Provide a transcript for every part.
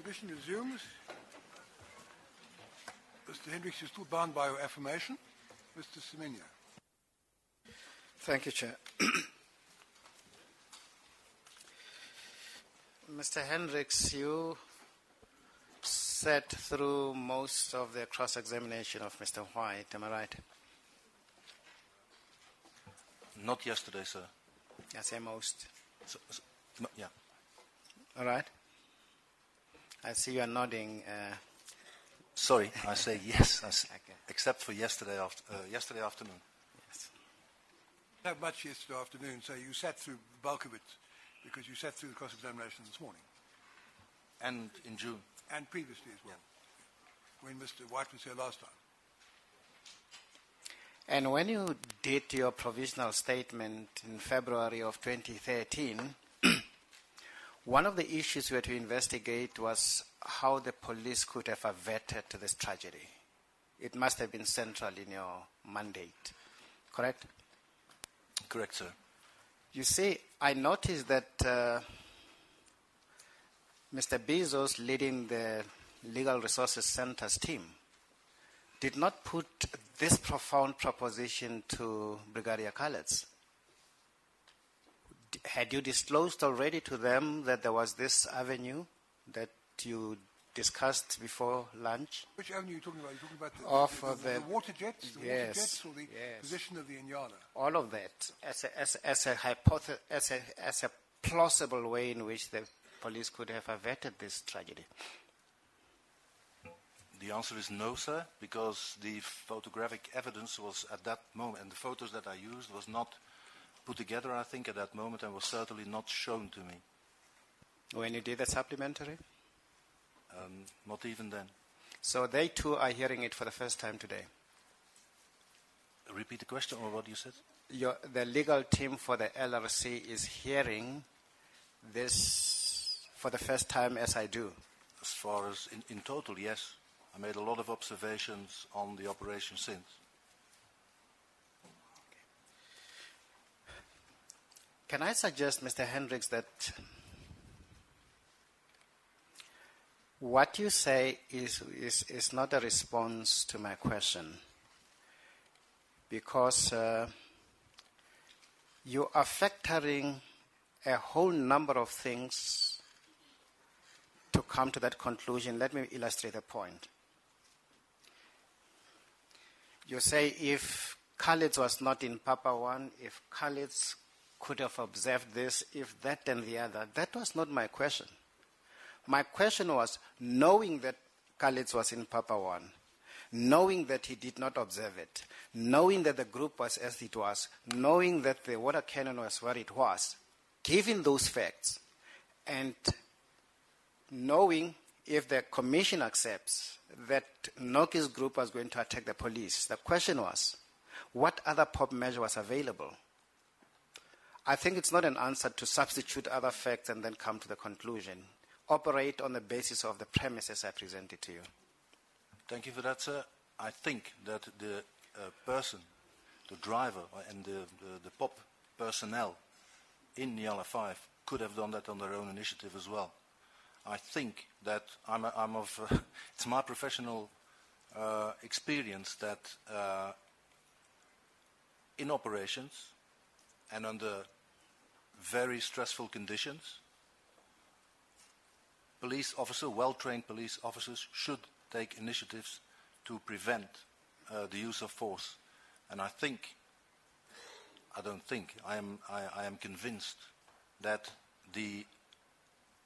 Commission resumes. Mr. Hendricks, you're still bound by your affirmation. Mr. Semenya. Thank you, Chair. Mr. Hendricks, you sat through most of the cross-examination of Mr. White, am I right? Not yesterday, sir. I say most. No, yeah. All right. I see you are nodding. Sorry, I say yes, Okay. except for yesterday afternoon. Yes. Not much yesterday afternoon, so you sat through the bulk of it because you sat through the cross-examination this morning. And in June. And previously as well, when Mr. White was here last time. And when you did your provisional statement in February of 2013, one of the issues you had to investigate was how the police could have averted this tragedy. It must have been central in your mandate, correct? Correct, sir. You see, I noticed that Mr. Bezos, leading the Legal Resources Center's team, did not put this profound proposition to Brigadier Khaleds. Had you disclosed already to them that there was this avenue that you discussed before lunch? Which avenue are you talking about? You're talking about the water jets? The water jets or the position of the Inyala? All of that as a plausible way in which the police could have averted this tragedy. The answer is no, sir, because the photographic evidence was at that moment, and the photos that I used was not put together, I think, at that moment, and was certainly not shown to me. When you did the supplementary? Not even then. So they too are hearing it for the first time today? Repeat the question, or what you said? The legal team for the LRC is hearing this for the first time as I do? As far as in total, yes. I made a lot of observations on the operation since. Can I suggest, Mr. Hendricks, that what you say is not a response to my question, because you are factoring a whole number of things to come to that conclusion. Let me illustrate a point. You say if Khaled was not in Papa 1, if Khaled could have observed this, if that and the other. That was not my question. My question was, knowing that Khaled was in Papa 1, knowing that he did not observe it, knowing that the group was as it was, knowing that the water cannon was where it was, given those facts, and knowing if the commission accepts that Noki's group was going to attack the police, the question was, what other pop measure was available? I think it's not an answer to substitute other facts and then come to the conclusion. Operate on the basis of the premises I presented to you. Thank you for that, sir. I think that the person, the driver, and the POP personnel in Nyala 5 could have done that on their own initiative as well. I think that it's my professional experience that in operations and under very stressful conditions, well-trained police officers should take initiatives to prevent the use of force. And I am convinced that the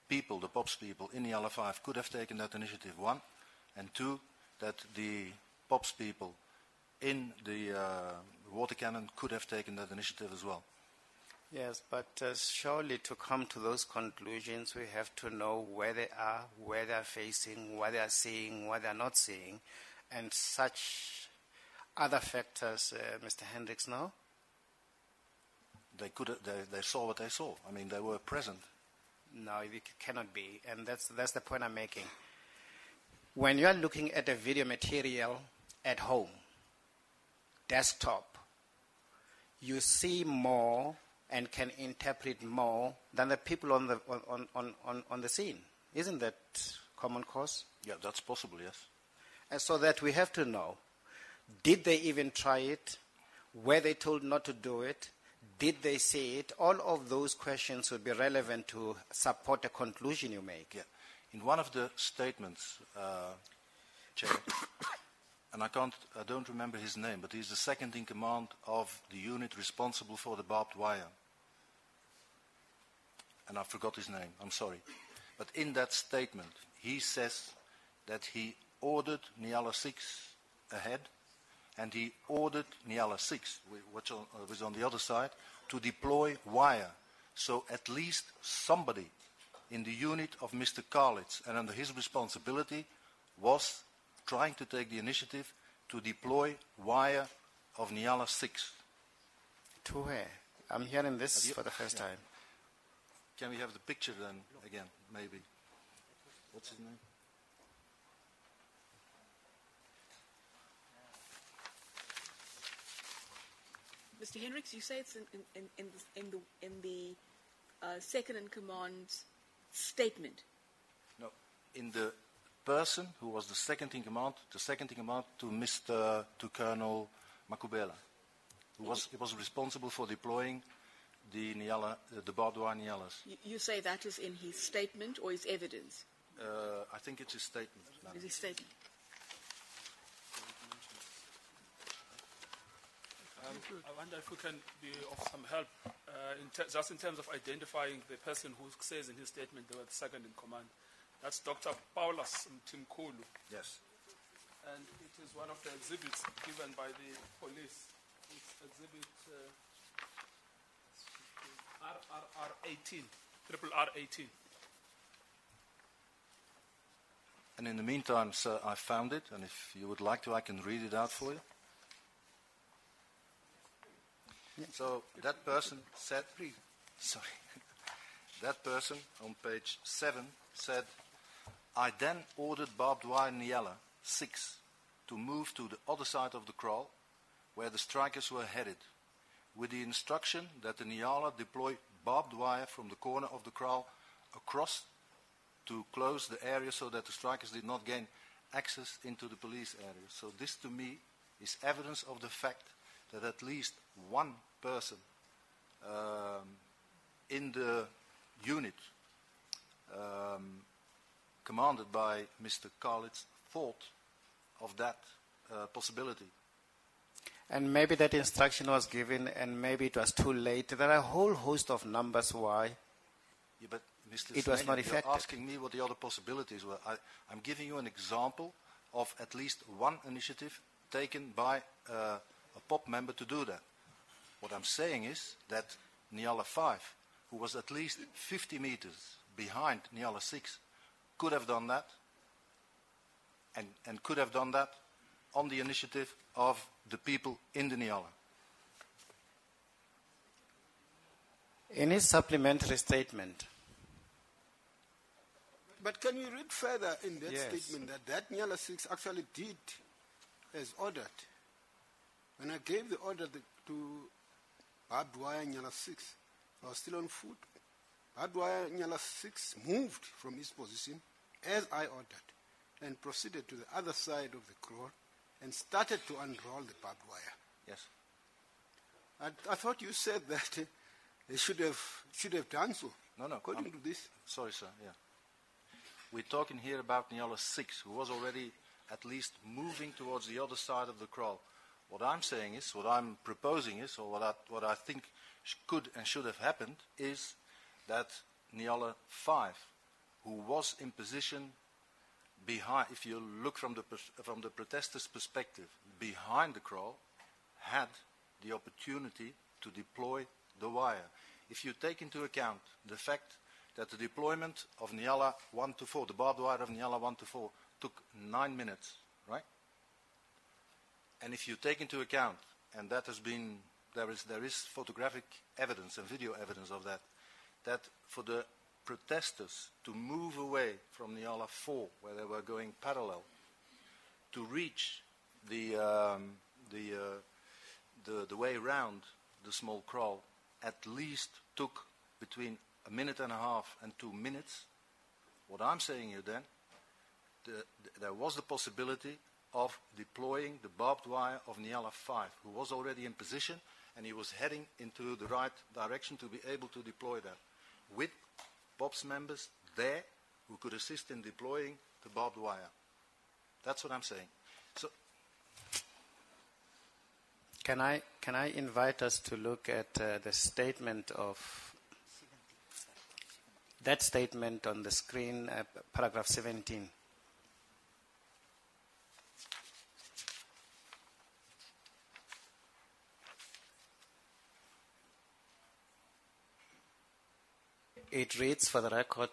people, the POPs people in the LF5 could have taken that initiative, one, and two, that the POPs people in the water cannon could have taken that initiative as well. Yes, but surely to come to those conclusions, we have to know where they are, where they are facing, what they are seeing, what they are not seeing, and such other factors, Mr. Hendricks, no? They saw what they saw. I mean, they were present. No, it cannot be, and that's the point I'm making. When you are looking at a video material at home, desktop, you see more and can interpret more than the people on the scene. Isn't that common cause? Yeah, that's possible, yes. And so that we have to know, did they even try it? Were they told not to do it? Did they say it? All of those questions would be relevant to support a conclusion you make. Yeah. In one of the statements, Chair, and I don't remember his name, but he's the second in command of the unit responsible for the barbed wire. And I forgot his name, I'm sorry. But in that statement, he says that he ordered Nyala 6 ahead, and he ordered Nyala 6, which was on the other side, to deploy wire. So at least somebody in the unit of Mr. Karlitz and under his responsibility was trying to take the initiative to deploy wire of Nyala 6. To where? I'm hearing this for the first time. Can we have the picture then again, maybe? What's his name? Mr. Hendricks, you say it's in the second in command's statement. No, in the person who was the second in command to Colonel Makubela, who was responsible for deploying the barbed wire Nyalas. You say that is in his statement or his evidence? I think it's his statement. Is his statement? I wonder if we can be of some help, just in terms of identifying the person who says in his statement they were the second in command. That's Dr. Paulus Mtimkulu. Yes. And it is one of the exhibits given by the police. It's exhibit RR18, triple R18. And in the meantime, sir, I found it, and if you would like to, I can read it out for you. So that person said, that person on page 7 said, I then ordered barbed wire Nyala 6 to move to the other side of the kraal where the strikers were headed, with the instruction that the Nyala deploy barbed wire from the corner of the kraal across to close the area so that the strikers did not gain access into the police area. So this to me is evidence of the fact that at least one person in the unit commanded by Mr. Karlitz thought of that possibility. And maybe that instruction was given and maybe it was too late. There are a whole host of numbers why but Mr. it was not effective. You're asking me what the other possibilities were. I'm giving you an example of at least one initiative taken by a POP member to do that. What I'm saying is that Nyala 5, who was at least 50 meters behind Nyala 6, could have done that and could have done that on the initiative of the people in the Nyala. In his supplementary statement. But can you read further in that Yes. statement that Nyala 6 actually did as ordered? When I gave the order to barbed wire Nyala 6, I was still on foot. Barbed wire Nyala 6 moved from his position as I ordered and proceeded to the other side of the kraal and started to unroll the barbed wire. Yes. I thought you said that they should have done so. No. According to this. Sorry, sir. Yeah. We're talking here about Nyala 6, who was already at least moving towards the other side of the kraal. What I'm saying is, what I'm proposing is, or what I think could and should have happened is that Nyala 5, who was in position behind, if you look from the protesters' perspective, behind the kraal, had the opportunity to deploy the wire. If you take into account the fact that the deployment of Nyala 1 to 4, the barbed wire of Nyala 1 to 4, took 9 minutes, right? And if you take into account, and that has been, there is photographic evidence and video evidence of that, that for the protesters to move away from Nyala 4, where they were going parallel, to reach the way round the small kraal, at least took between a minute and a half and 2 minutes. What I'm saying here then there was the possibility of deploying the barbed wire of Nyala 5, who was already in position, and he was heading into the right direction to be able to deploy that, with POPs members there who could assist in deploying the barbed wire. That's what I'm saying. So, can I invite us to look at the statement of that statement on the screen, paragraph 17. It reads, for the record,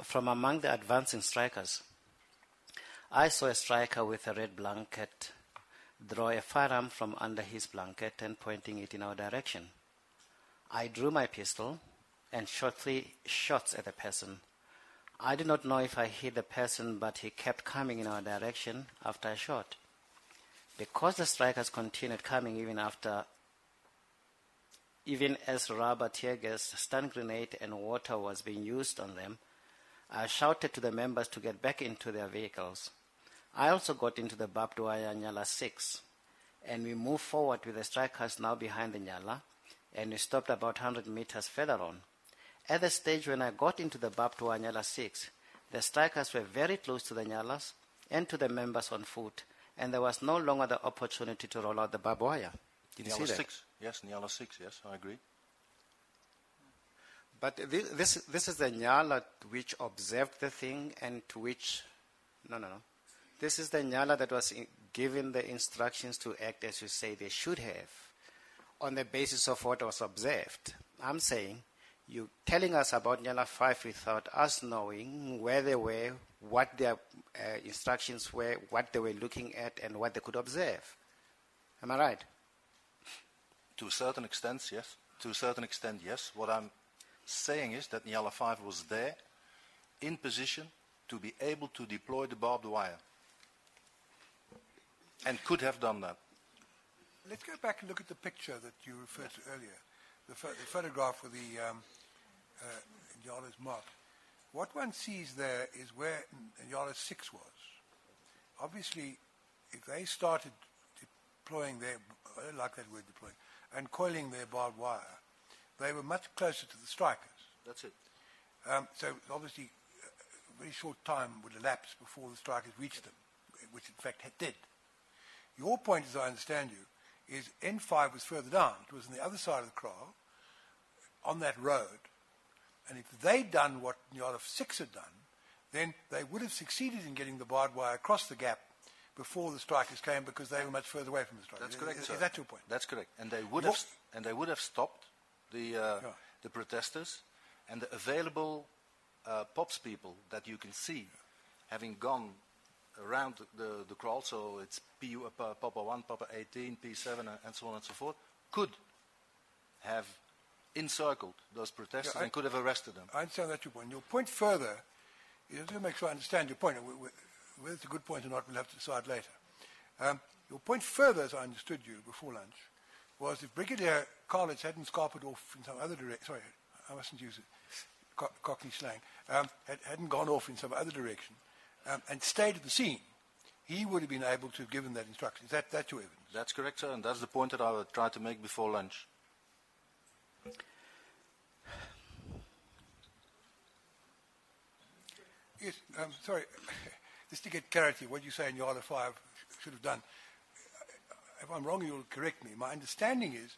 from among the advancing strikers, I saw a striker with a red blanket draw a firearm from under his blanket and pointing it in our direction. I drew my pistol and shot 3 shots at the person. I did not know if I hit the person, but he kept coming in our direction after I shot. Because the strikers continued coming even as rubber, tear gas, stun grenade and water was being used on them, I shouted to the members to get back into their vehicles. I also got into the barbed wire Nyala 6, and we moved forward with the strikers now behind the Nyala, and we stopped about 100 meters further on. At the stage when I got into the barbed wire Nyala 6, the strikers were very close to the Nyalas and to the members on foot, and there was no longer the opportunity to roll out the barbed wire. Did you see that? 6, yes, Nyala 6, yes, I agree. But this is the Nyala which observed the thing and to which... No. This is the Nyala that was given the instructions to act as you say they should have on the basis of what was observed. I'm saying you telling us about Nyala 5 without us knowing where they were, what their instructions were, what they were looking at, and what they could observe. Am I right? To a certain extent, yes. To a certain extent, yes. What I'm saying is that Nyala 5 was there, in position, to be able to deploy the barbed wire. And could have done that. Let's go back and look at the picture that you referred to earlier, the photograph with the Nyala's mark. What one sees there is where Nyala 6 was. Obviously, if they started deploying their, I don't like that word deploying, and coiling their barbed wire, they were much closer to the strikers. That's it. So obviously, a very short time would elapse before the strikers reached them, which in fact did. Your point, as I understand you, is N5 was further down. It was on the other side of the kraal, on that road. And if they'd done what Nyala 6 had done, then they would have succeeded in getting the barbed wire across the gap before the strikers came, because they were much further away from the strikers. That's correct, sir. Is that your point? That's correct. And they would have stopped the protesters, and the available POPs people that you can see, having gone around the kraal, so it's Papa 1, Papa 18, P7, and so on and so forth, could have encircled those protesters and could have arrested them. I understand that's your point. Your point further, to make sure I understand your point, whether it's a good point or not, we'll have to decide later. Your point further, as I understood you before lunch, was if Brigadier Carlitz hadn't scarpered off in some other direction, sorry, I mustn't use it, Cockney slang, hadn't gone off in some other direction, and stayed at the scene, he would have been able to have given that instruction. Is that your evidence? That's correct, sir, and that's the point that I would try to make before lunch. Yes, sorry, just to get clarity, what you say in Nyala 5 should have done. If I'm wrong, you'll correct me. My understanding is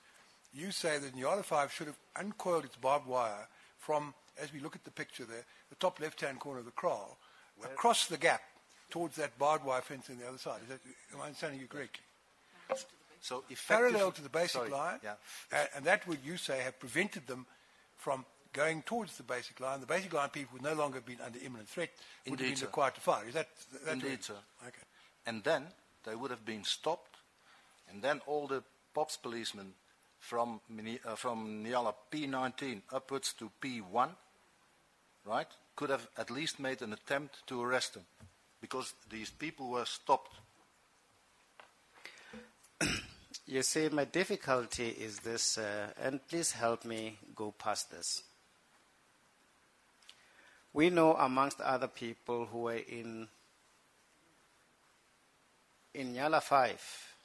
you say that Nyala 5 should have uncoiled its barbed wire from, as we look at the picture there, the top left-hand corner of the kraal, across the gap towards that barbed wire fence on the other side. Am I understanding you correctly? So parallel to the basic line, and that would, you say, have prevented them from going towards the basic line. The basic line people would no longer have been under imminent threat, would have been required to fire. Is that Indeed, right? sir. Okay. And then they would have been stopped, and then all the POPs policemen from Nyala P19 upwards to P1, right, could have at least made an attempt to arrest them, because these people were stopped. You see, my difficulty is this, and please help me go past this. We know amongst other people who were in in Nyala 5,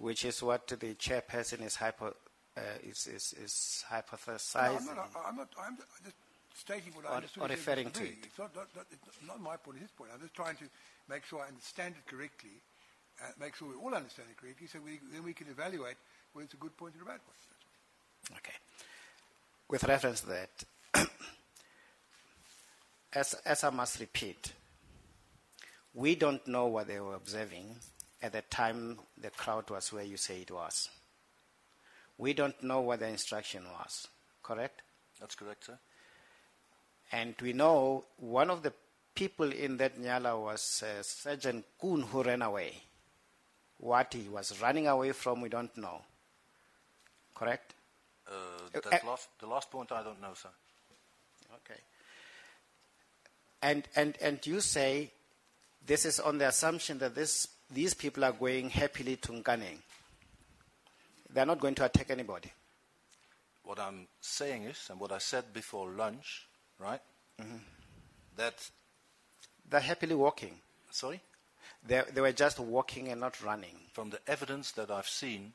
which is what the chairperson is hypothesizing. No, I'm just stating what I understood. Or referring to it. It's not my point, it's his point. I'm just trying to make sure I understand it correctly, make sure we all understand it correctly, so then we can evaluate whether it's a good point or a bad point. Okay. With reference to that, as I must repeat, we don't know what they were observing at the time the crowd was where you say it was. We don't know what the instruction was, correct? That's correct, sir. And we know one of the people in that Nyala was Sergeant Kuhn, who ran away. What he was running away from, we don't know. Correct? The last point I don't know, sir. Okay. And you say this is on the assumption that these people are going happily to Nkaneng. They're not going to attack anybody. What I'm saying is, and what I said before lunch, right, that... They're happily walking. Sorry? They were just walking and not running. From the evidence that I've seen,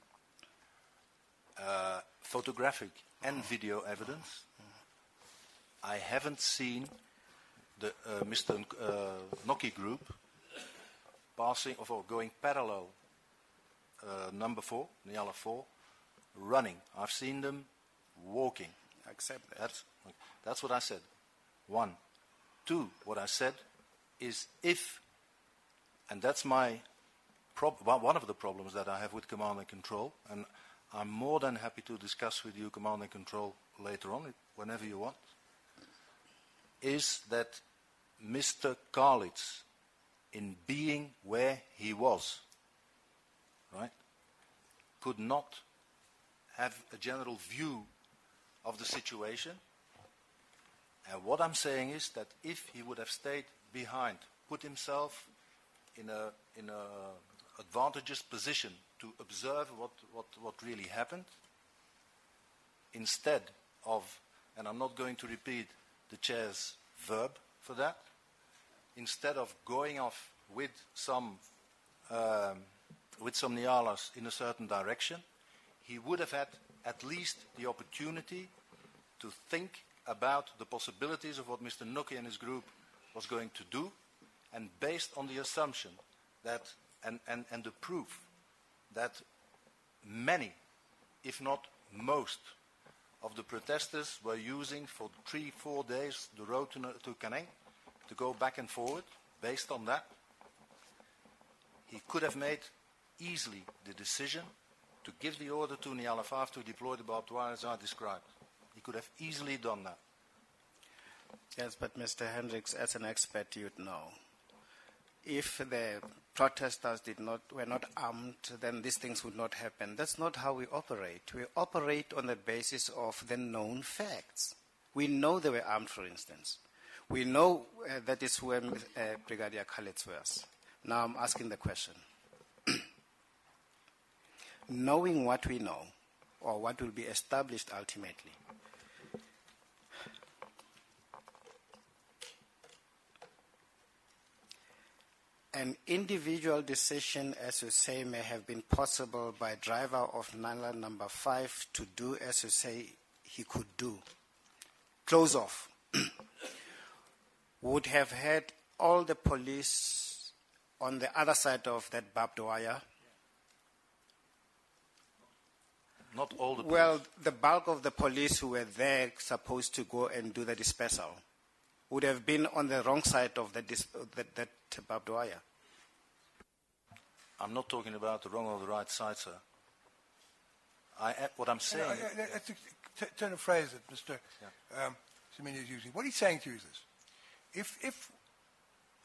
photographic and video evidence, I haven't seen the Mr. Noki group passing or going parallel number 4, Nyala 4, running. I've seen them walking. Accept that. That's what I said. 1. 2, what I said is if, and that's my one of the problems that I have with command and control, and I'm more than happy to discuss with you command and control later on, whenever you want, is that Mr. Kalitz, in being where he was, right, could not have a general view of the situation. And what I'm saying is that if he would have stayed behind, put himself in a advantageous position to observe what really happened, instead of, and I'm not going to repeat the chair's verb for that, instead of going off with some Nyalas in a certain direction, he would have had at least the opportunity to think about the possibilities of what Mr. Noki and his group was going to do, and based on the assumption that, and the proof that many, if not most, of the protesters were using for 3-4 days the road to Kaneng to go back and forward, based on that, he could have made easily the decision to give the order to Nyala 5 to deploy the barbed wire as I described. He could have easily done that. Yes, but Mr. Hendricks, as an expert, you'd know. If the protesters were not armed, then these things would not happen. That's not how we operate. We operate on the basis of the known facts. We know they were armed, for instance. We know that is where Brigadier Kalitz was. Now I'm asking the question. Knowing what we know, or what will be established ultimately, an individual decision, as you say, may have been possible by driver of Nyala number 5 to do as you say he could do. Close off. Would have had all the police on the other side of that barbed wire. Not all the police. Well, the bulk of the police who were there supposed to go and do the dispersal would have been on the wrong side of that barbed wire. I'm not talking about the wrong or the right side, sir. What I'm saying... That's a turn of phrase that Mr. Semenya is using. What he's saying to you is this. If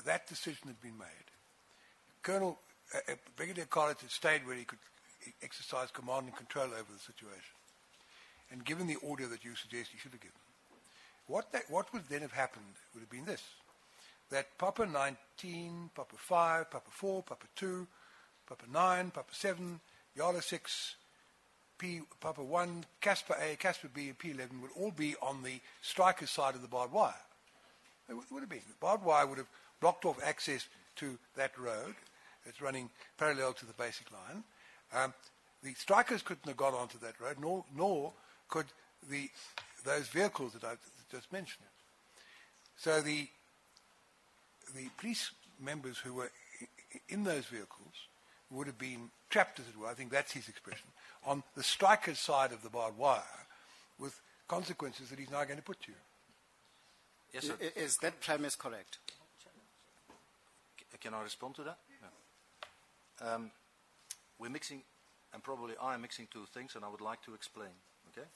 that decision had been made, Colonel Brigadier Kalitz had stayed where he could exercise command and control over the situation, and given the order that you suggest he should have given, what would then have happened would have been this: that Papa 19, Papa 5, Papa 4, Papa 2, Papa 9, Papa 7, Yala 6, Papa 1, Casper A, Casper B, and P11 would all be on the striker's side of the barbed wire. It would have been. The barbed wire would have blocked off access to that road. It's running parallel to the basic line. The strikers couldn't have got onto that road, nor could those vehicles that I just mentioned. So the police members who were in those vehicles would have been trapped, as it were, I think that's his expression, on the striker's side of the barbed wire, with consequences that he's now going to put to you. Yes, sir. Is that premise correct? Can I respond to that? Yeah. We're mixing, and probably I'm mixing two things, and I would like to explain. Okay?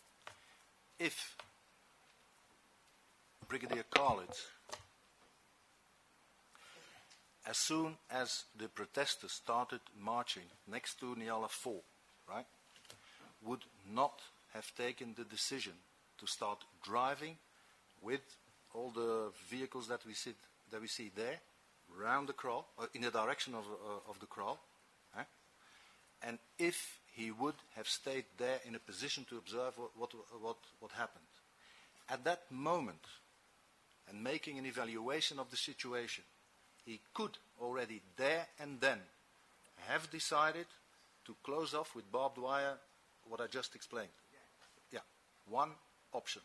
If Brigadier Khalid, as soon as the protesters started marching next to Nyala 4, right, would not have taken the decision to start driving with all the vehicles that we see there, round the kraal, in the direction of the kraal, and if he would have stayed there in a position to observe what happened. At that moment, and making an evaluation of the situation, he could already there and then have decided to close off with barbed wire what I just explained. Yeah, one option.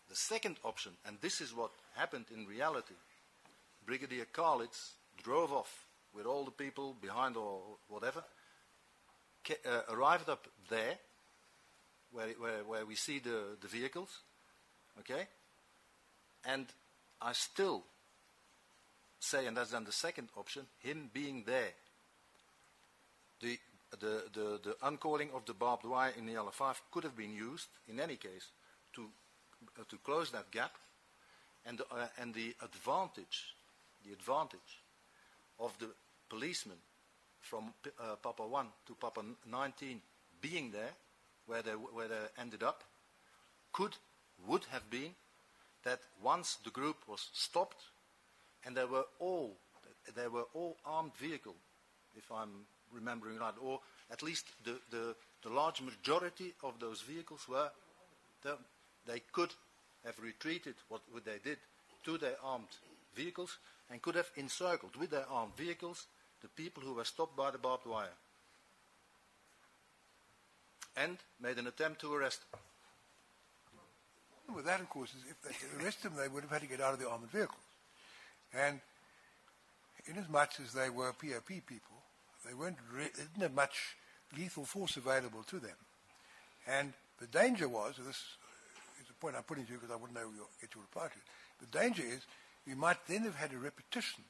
The second option, and this is what happened in reality, Brigadier Khalid drove off with all the people behind or whatever, arrived up there where we see the vehicles, okay? And I still say, and that's then the second option, him being there, the uncoiling of the barbed wire in the L5 could have been used in any case to close that gap, and the advantage of the policemen from Papa 1 to Papa 19 being there, where they ended up, would have been that once the group was stopped, and they were all armed vehicles, if I'm remembering right, or at least the large majority of those vehicles were, they could have retreated what they did to their armed vehicles and could have encircled with their armed vehicles the people who were stopped by the barbed wire and made an attempt to arrest them. With that, of course, is if they arrested them, they would have had to get out of the armoured vehicles. And inasmuch as they were POP people, they didn't have much lethal force available to them. And the danger was, this is a point I'm putting to you because I wouldn't know get your reply to it, the danger is we might then have had a repetition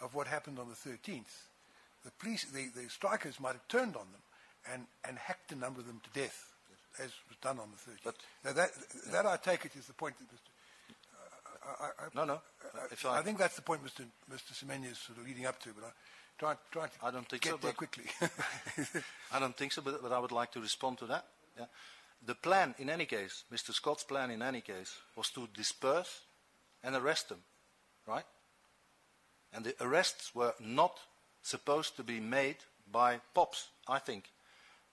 of what happened on the 13th. The police, the strikers might have turned on them and hacked a number of them to death, as was done on the 13th. But now that I take it is the point that Mr. I think that's the point Mr. Semenya is sort of leading up to, but I try to I don't think get so, there quickly. I don't think so, but I would like to respond to that. Yeah. The plan, in any case, Mr. Scott's plan, in any case, was to disperse and arrest them, right? And the arrests were not supposed to be made by POPs, I think,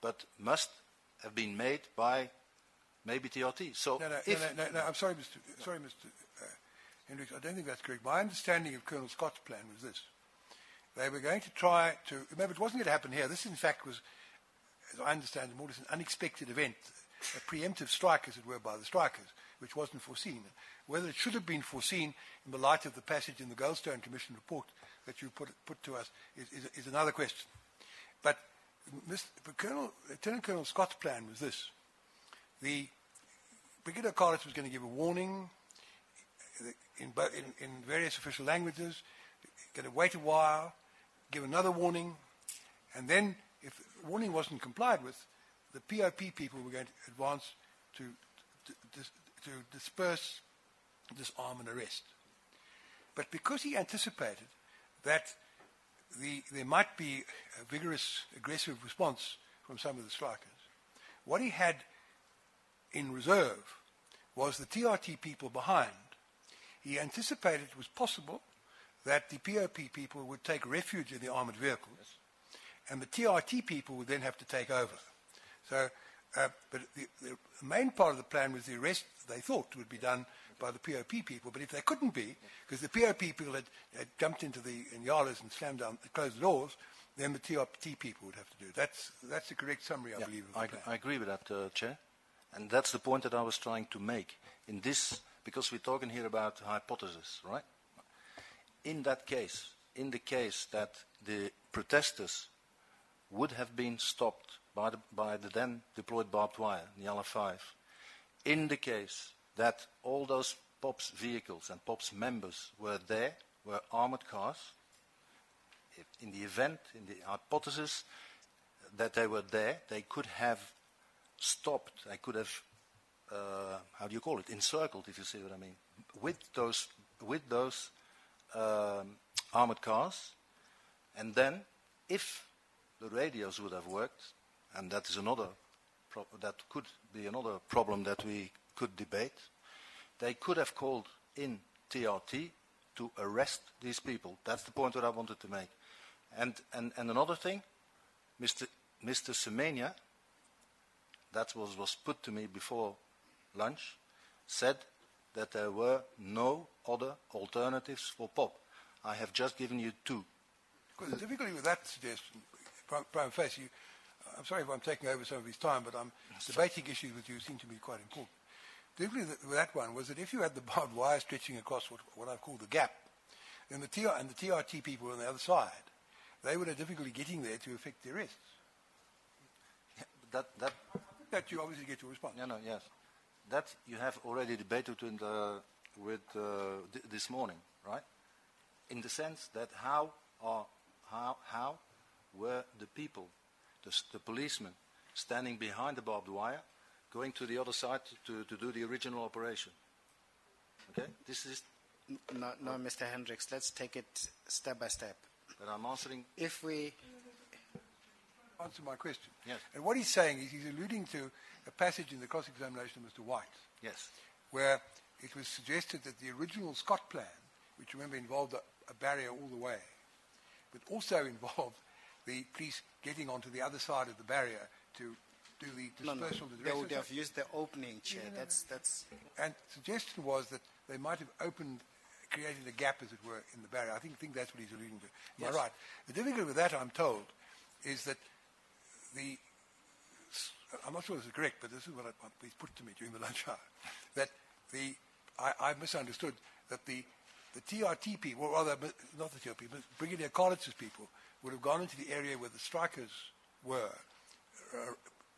but must have been made by maybe TRT. So no, I'm sorry, Mr. Hendricks, I don't think that's correct. My understanding of Colonel Scott's plan was this. They were going to try to, remember, it wasn't going to happen here. This, in fact, was, as I understand it, more or less an unexpected event, a preemptive strike, as it were, by the strikers, which wasn't foreseen. Whether it should have been foreseen in the light of the passage in the Goldstone Commission report that you put to us is another question. But Lieutenant Colonel Scott's plan was this. The Brigadier Khalid was going to give a warning in various official languages, going to wait a while, give another warning, and then if the warning wasn't complied with, the POP people were going to advance to disperse, disarm and arrest. But because he anticipated that there might be a vigorous, aggressive response from some of the strikers, what he had in reserve was the TRT people behind. He anticipated it was possible that the POP people would take refuge in the armoured vehicles, and the TRT people would then have to take over. So But the main part of the plan was the arrest, they thought, would be done by the POP people. But if they couldn't be, because the POP people had jumped into the Inyalas and slammed down, closed the doors, then the TRT people would have to do it. That's the correct summary, I believe, of the plan. I agree with that, Chair. And that's the point that I was trying to make. In this, because we're talking here about hypothesis, right? In that case, in the case that the protesters would have been stopped by the then deployed barbed wire, Nyala 5, in the case that all those POPs vehicles and POPs members were there, were armored cars, in the event, in the hypothesis that they were there, they could have stopped, they could have, how do you call it, encircled, if you see what I mean, with those armored cars. And then, if the radios would have worked, and that is that could be another problem that we could debate, they could have called in TRT to arrest these people. That's the point that I wanted to make. And another thing, Mr. Semenya, that was put to me before lunch, said that there were no other alternatives for POP. I have just given you two. Because the difficulty with that suggestion, prima facie, I'm sorry if I'm taking over some of his time, but I'm debating issues with you seem to be quite important. The difficulty with that one was that if you had the barbed wire stretching across what I call the gap, then the TRT people on the other side, they would have difficulty getting there to effect the arrests. That you obviously get your response. No, yes. That you have already debated this morning, right? In the sense that how were the people, the policemen, standing behind the barbed wire, going to the other side to do the original operation? Okay, this is. No, Mr. Hendricks. Let's take it step by step. But I'm answering. If we answer my question. Yes. And what he's saying is he's alluding to a passage in the cross-examination of Mr. White. Yes. Where it was suggested that the original Scott plan, which remember involved a barrier all the way, but also involved the police getting onto the other side of the barrier to do the dispersal. They would have used the opening, Chair. That's. And suggestion was that they might have created a gap, as it were, in the barrier. I think that's what he's alluding to. Am I right? The difficulty with that, I'm told, is that I'm not sure this is correct, but this is what he's put to me during the lunch hour, that I misunderstood that the TRT people, or rather, not the TRT people, Brigadier Carlitz's people, would have gone into the area where the strikers were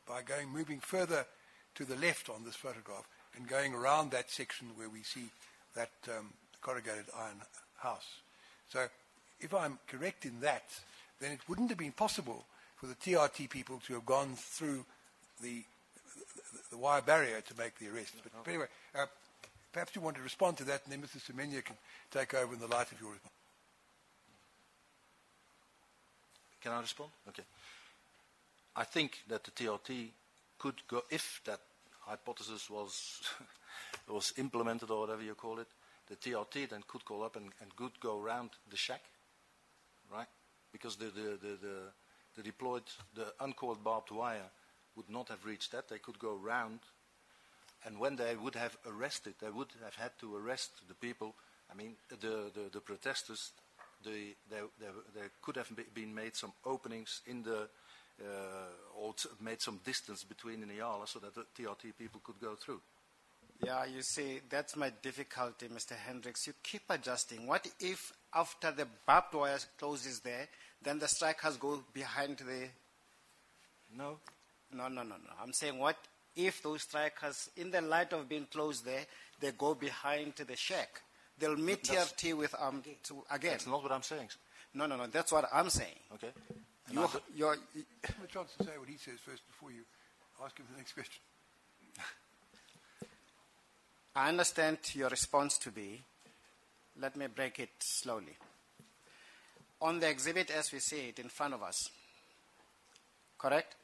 by moving further to the left on this photograph and going around that section where we see that corrugated iron house. So if I'm correct in that, then it wouldn't have been possible for the TRT people to have gone through the wire barrier to make the arrest. But anyway, perhaps you want to respond to that, and then Mr. Semenya can take over in the light of your response. Can I respond? Okay. I think that the TRT could go, if that hypothesis was was implemented or whatever you call it, the TRT then could call up and could go around the shack, right? Because the deployed, the uncoiled barbed wire would not have reached that. They could go round, and when they would have arrested, they would have had to arrest the people. I mean, the protesters. There could have been made some openings in the, or made some distance between the Nyala so that the TRT people could go through. Yeah, you see, that's my difficulty, Mr. Hendricks. You keep adjusting. What if after the barbed wire closes there, then the strikers go behind the... No. No. I'm saying, what if those strikers, in the light of being closed there, they go behind the shack? They'll meet TRT with again. That's not what I'm saying. No. That's what I'm saying. Okay. Give him a chance to say what he says first before you ask him the next question. I understand your response to be, let me break it slowly. On the exhibit as we see it in front of us, correct?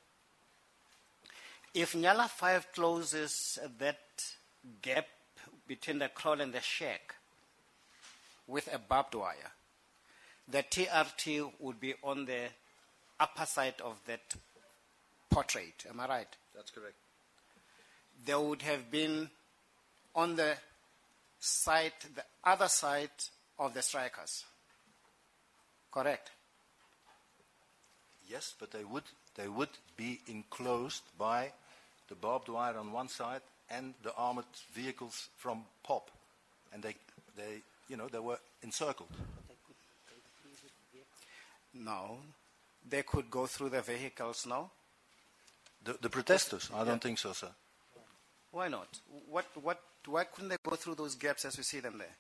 If Nyala 5 closes that gap between the crawl and the shack with a barbed wire, the TRT would be on the upper side of that portrait. Am I right? That's correct. they would have been on the side, the other side of the strikers. Correct? Yes, but they would be enclosed by the barbed wire on one side and the armored vehicles from POP, and they were encircled. No, they could go through the vehicles. No. The protesters? I don't think so, sir. Why not? Why couldn't they go through those gaps as we see them there?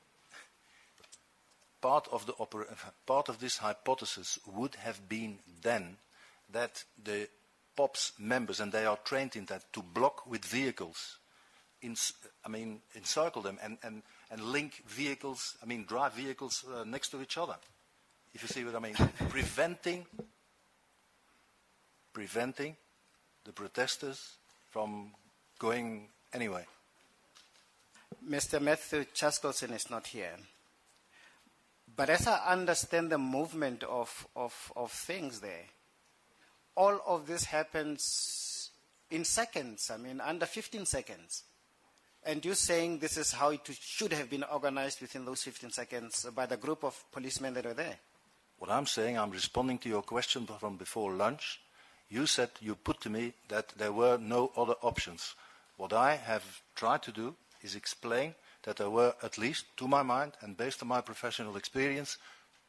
Part of this hypothesis would have been then that the POP's members, and they are trained in that, to block with vehicles, encircle them and link vehicles, drive vehicles next to each other. If you see what I mean. Preventing the protesters from going anyway. Mr. Matthew Chaskelson is not here. But as I understand the movement of things there, all of this happens in seconds, under 15 seconds. And you're saying this is how it should have been organized within those 15 seconds by the group of policemen that were there? What I'm saying, I'm responding to your question from before lunch. You put to me that there were no other options. What I have tried to do is explain that there were, at least to my mind and based on my professional experience,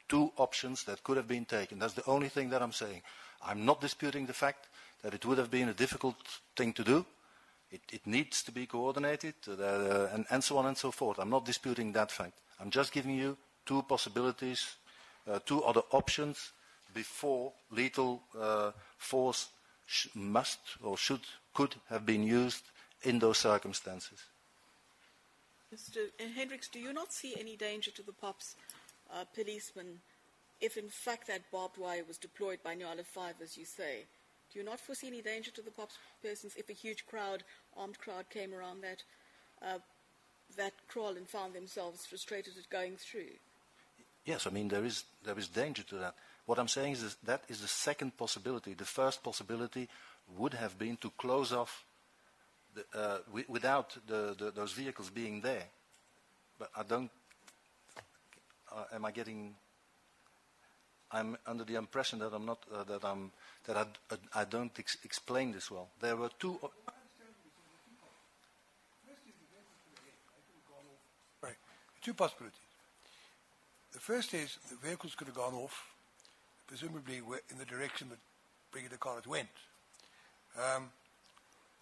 2 options that could have been taken. That's the only thing that I'm saying. I'm not disputing the fact that it would have been a difficult thing to do. It needs to be coordinated and so on and so forth. I'm not disputing that fact. I'm just giving you 2 possibilities, 2 other options before lethal force could have been used in those circumstances. Mr. Hendricks, do you not see any danger to the POP's policemen if in fact that barbed wire was deployed by Nyala 5, as you say? Do you not foresee any danger to the POP's persons if a huge armed crowd came around that kraal and found themselves frustrated at going through? Yes, there is danger to that. What I'm saying is that is the second possibility. The first possibility would have been to close off without those vehicles being there. But I don't. I'm under the impression that I'm not. I don't explain this well. There were 2. Right. 2 possibilities. The first is the vehicles could have gone off, presumably in the direction that Brigadier Collins went.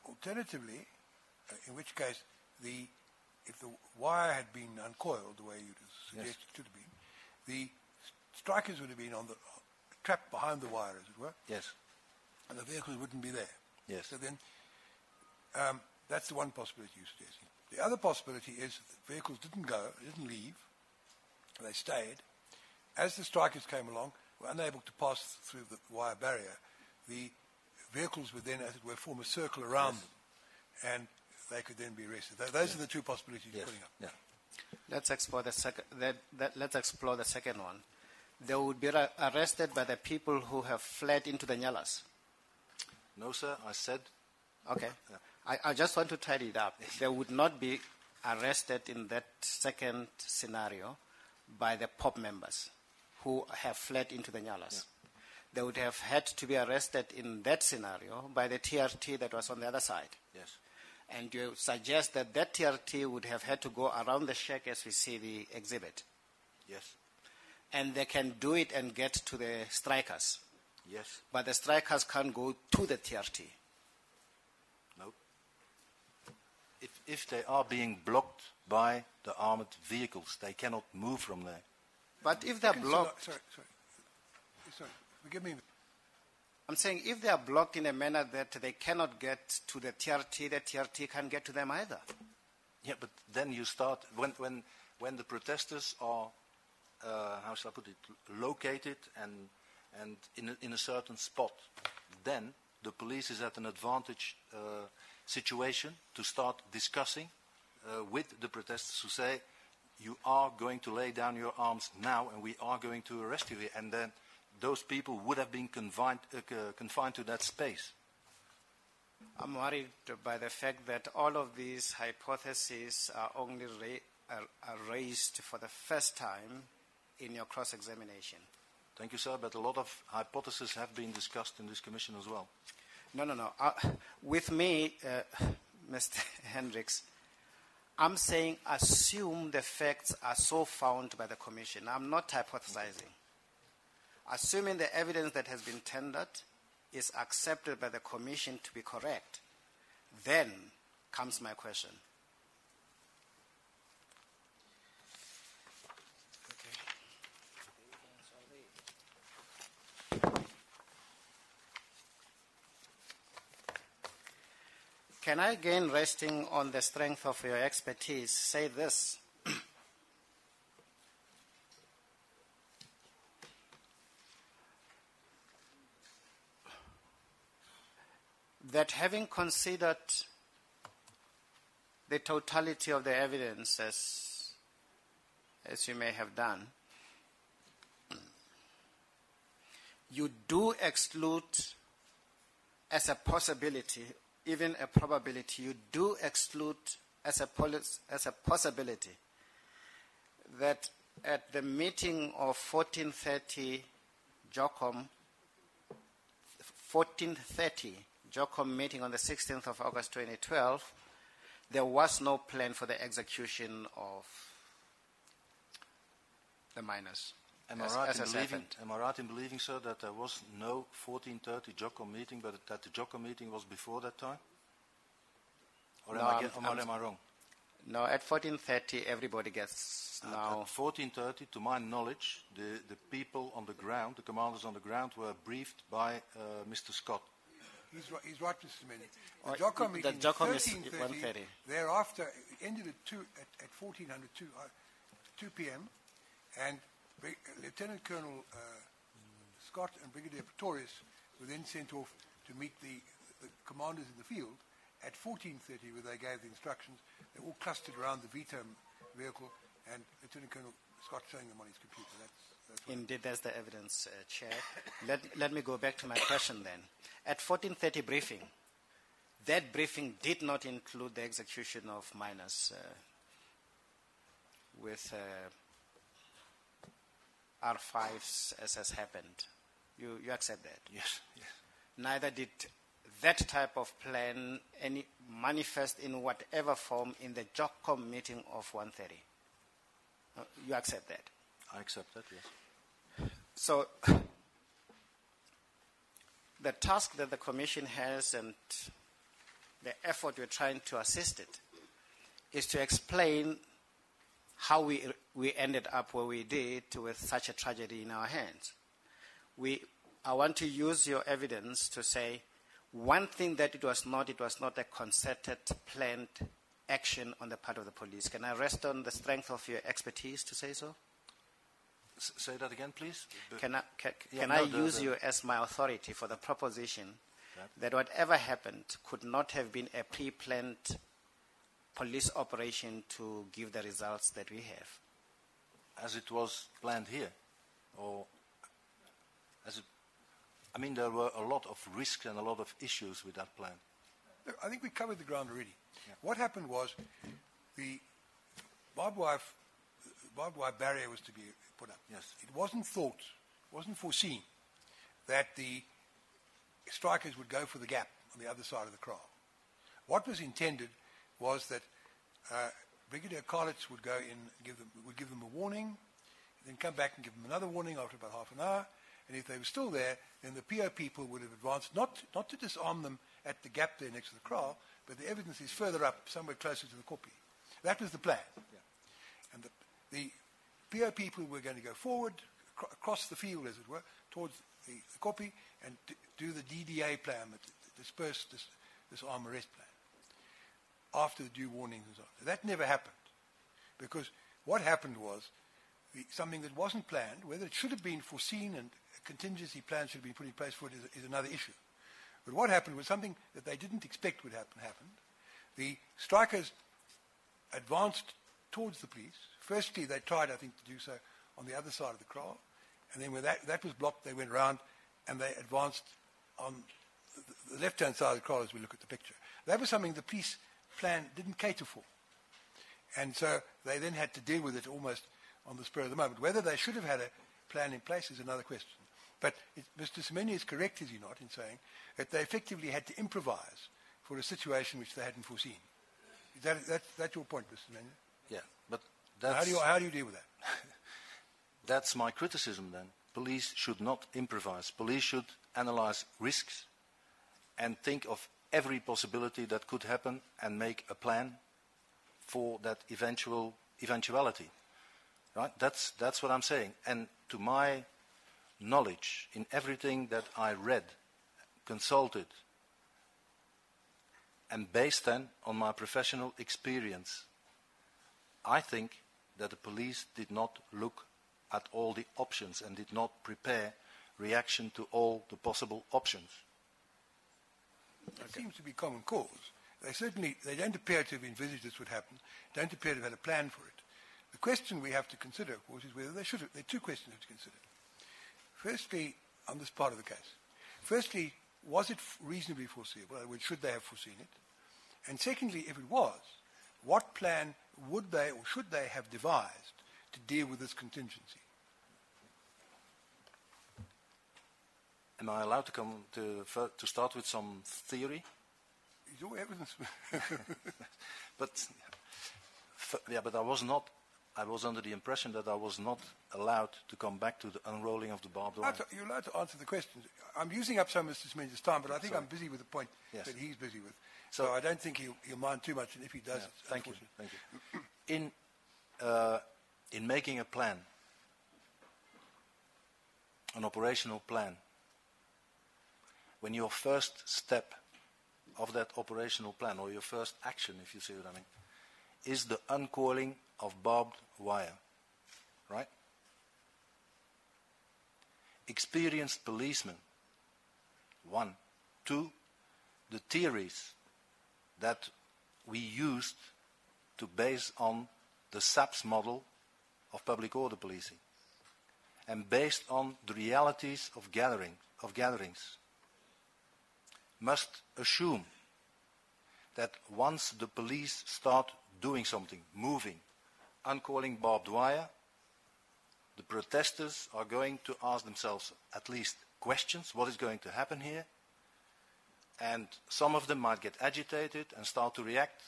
Alternatively, in which case, if the wire had been uncoiled the way you suggested it should have been, the strikers would have been trapped behind the wire, as it were. Yes. And the vehicles wouldn't be there. Yes. So then, that's the one possibility you're suggesting. The other possibility is that the vehicles didn't leave, they stayed. As the strikers came along, were unable to pass through the wire barrier, the vehicles would then, as it were, form a circle around them, and they could then be arrested. Those are the 2 possibilities you're putting up. Yeah. Let's explore the second. Let's explore the second one. They would be arrested by the people who have fled into the Nyalas. No, sir. I said. Okay. I just want to tidy it up. They would not be arrested in that second scenario by the POP members who have fled into the Nyalas. Yeah. They would have had to be arrested in that scenario by the TRT that was on the other side. Yes. And you suggest that TRT would have had to go around the shack as we see the exhibit. Yes. And they can do it and get to the strikers. Yes. But the strikers can't go to the TRT. No. If they are being blocked by the armored vehicles, they cannot move from there. But if they're blocked... Sorry. Forgive me. I'm saying if they are blocked in a manner that they cannot get to the TRT can't get to them either. Yeah, but then you start, when the protesters are, how shall I put it, located and in a certain spot, then the police is at an advantage situation to start discussing with the protesters who say, you are going to lay down your arms now and we are going to arrest you here. And then those people would have been confined to that space. I'm worried by the fact that all of these hypotheses are only are raised for the first time in your cross-examination. Thank you, sir, but a lot of hypotheses have been discussed in this commission as well. No. With me, Mr. Hendricks, I'm saying assume the facts are so found by the commission. I'm not hypothesizing. Assuming the evidence that has been tendered is accepted by the commission to be correct, then comes my question. Can I, again, resting on the strength of your expertise, say this? That having considered the totality of the evidence, as you may have done, you do exclude as a possibility, even a probability, you do exclude as a possibility that at the meeting of 1430 JOCOM meeting on the 16th of August 2012, there was no plan for the execution of the miners. Am I right in believing, sir, that there was no 1430 JOCOM meeting, but that the JOCOM meeting was before that time? Or am I wrong? No, at 1430, everybody gets now. At 1430, to my knowledge, the people on the ground, the commanders on the ground, were briefed by Mr. Scott. He's right, Mr. Mene. The JOCOM meeting the JOCOM is 13:30. Thereafter, it ended at 1400, 2 p.m., and Lieutenant Colonel Scott and Brigadier Pretorius were then sent off to meet the commanders in the field at 14:30, where they gave the instructions. They all clustered around the VTOM vehicle, and Lieutenant Colonel Scott showing them on his computer. Indeed, that's the evidence, Chair. Let me go back to my question then. At 14:30 briefing, that briefing did not include the execution of miners with R5s as has happened. You accept that? Yes. Neither did that type of plan any manifest in whatever form in the JOCOM meeting of 1:30. You accept that? I accept that, yes. So the task that the Commission has and the effort we're trying to assist it is to explain how we ended up where we did with such a tragedy in our hands. I want to use your evidence to say one thing that it was not a concerted, planned action on the part of the police. Can I rest on the strength of your expertise to say so? Say that again, please. Can I use you as my authority for the proposition that whatever happened could not have been a pre-planned police operation to give the results that we have? As it was planned here? Or there were a lot of risks and a lot of issues with that plan. Look, I think we covered the ground already. Yeah. What happened was the barbed wire barrier was to be put up. Yes. It wasn't foreseen that the strikers would go for the gap on the other side of the kraal. What was intended was that Brigadier Karlitz would go in, give them a warning, then come back and give them another warning after about half an hour, and if they were still there, then the PO people would have advanced, not to disarm them at the gap there next to the kraal, but the evidence is further up, somewhere closer to the koppie. That was the plan. Yeah. And the PO people were going to go forward, across the field, as it were, towards the koppie, and do the DDA plan, the disperse, disarm, arrest plan, after the due warnings and so on. That never happened, because what happened was something that wasn't planned, whether it should have been foreseen and a contingency plan should have been put in place for it is another issue. But what happened was something that they didn't expect would happen happened. The strikers advanced towards the police. Firstly, they tried, I think, to do so on the other side of the kraal. And then when that was blocked, they went round and they advanced on the left-hand side of the crowd as we look at the picture. That was something the police plan didn't cater for. And so they then had to deal with it almost on the spur of the moment. Whether they should have had a plan in place is another question. But Mr. Semenya is correct, is he not, in saying that they effectively had to improvise for a situation which they hadn't foreseen. That's your point, Mr. Semenya? Yeah, but that's... How do you deal with that? That's my criticism then. Police should not improvise. Police should analyze risks and think of every possibility that could happen and make a plan for that eventuality. Right? That's what I'm saying. And to my knowledge, in everything that I read, consulted, and based then on my professional experience, I think that the police did not look at all the options and did not prepare reaction to all the possible options. It seems to be common cause. They don't appear to have envisaged this would happen, don't appear to have had a plan for it. The question we have to consider, of course, is whether they should have. There are two questions we have to consider. Firstly, on this part of the case. Firstly, was it reasonably foreseeable? In other words, should they have foreseen it? And secondly, if it was, what plan would they or should they have devised to deal with this contingency? Am I allowed to come to start with some theory? Is your evidence? But I was not. I was under the impression that I was not allowed to come back to the unrolling of the barbed wire. You're allowed to answer the questions. I'm using up some of Mr. Smenya's time, but I think I'm busy with the point that he's busy with. So I don't think he'll mind too much, and if he does, thank you. In making a plan, an operational plan, when your first step of that operational plan, or your first action, if you see what I mean, is the uncoiling of barbed wire, right? Experienced policemen, 1. 2, the theories that we used to base on the SABC model of public order policing, and based on the realities of gatherings, must assume that once the police start doing something, moving, uncoiling barbed wire, the protesters are going to ask themselves at least questions, what is going to happen here? And some of them might get agitated and start to react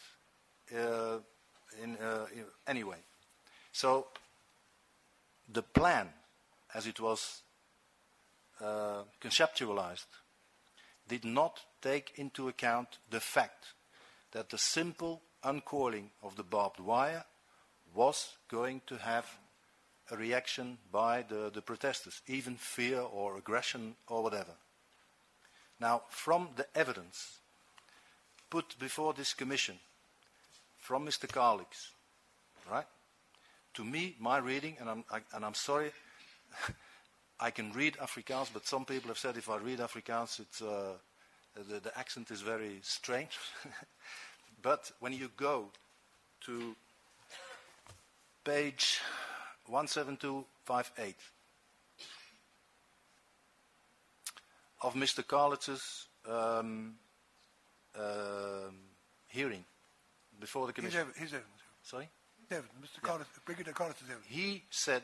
anyway. So the plan, as it was conceptualized, did not take into account the fact that the simple uncoiling of the barbed wire was going to have a reaction by the protesters, even fear or aggression or whatever. Now, from the evidence put before this commission from Mr. Kalix, right? To me, my reading, and I'm sorry, I can read Afrikaans, but some people have said if I read Afrikaans, it's the accent is very strange. But when you go to page 17258 of Mr. Kalix's hearing before the commission. His evidence. Sorry? His evidence. Mr. Kalix, Brigadier Kalix's evidence. He said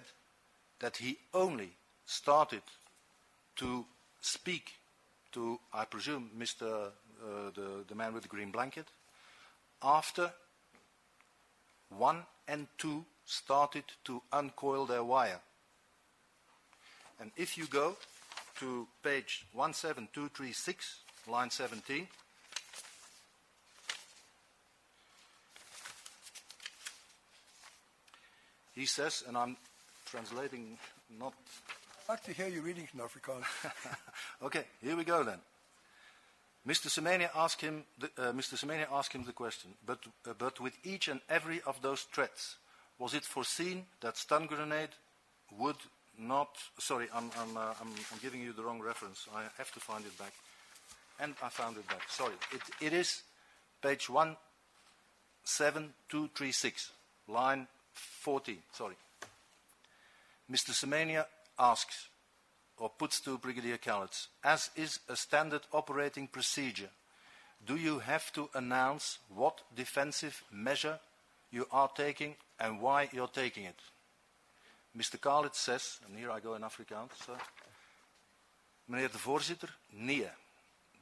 that he only started to speak to, I presume, the man with the green blanket, after 1 and 2 started to uncoil their wire. And if you go to page 17236, line 17, he says, and I'm translating not... I'd like to hear you reading in Afrikaans. Okay, here we go then. Mr. Semenya asked him the question, but with each and every of those threats, was it foreseen that stun grenade would not... Sorry, I'm giving you the wrong reference. I have to find it back. And I found it back. Sorry. It is page 17236, line 14. Sorry. Mr. Semenya asks, or puts to Brigadier Khaleds, as is a standard operating procedure, do you have to announce what defensive measure you are taking and why you're taking it? Mr. Khaled says, and here I go in Afrikaans, meneer de voorzitter, nee.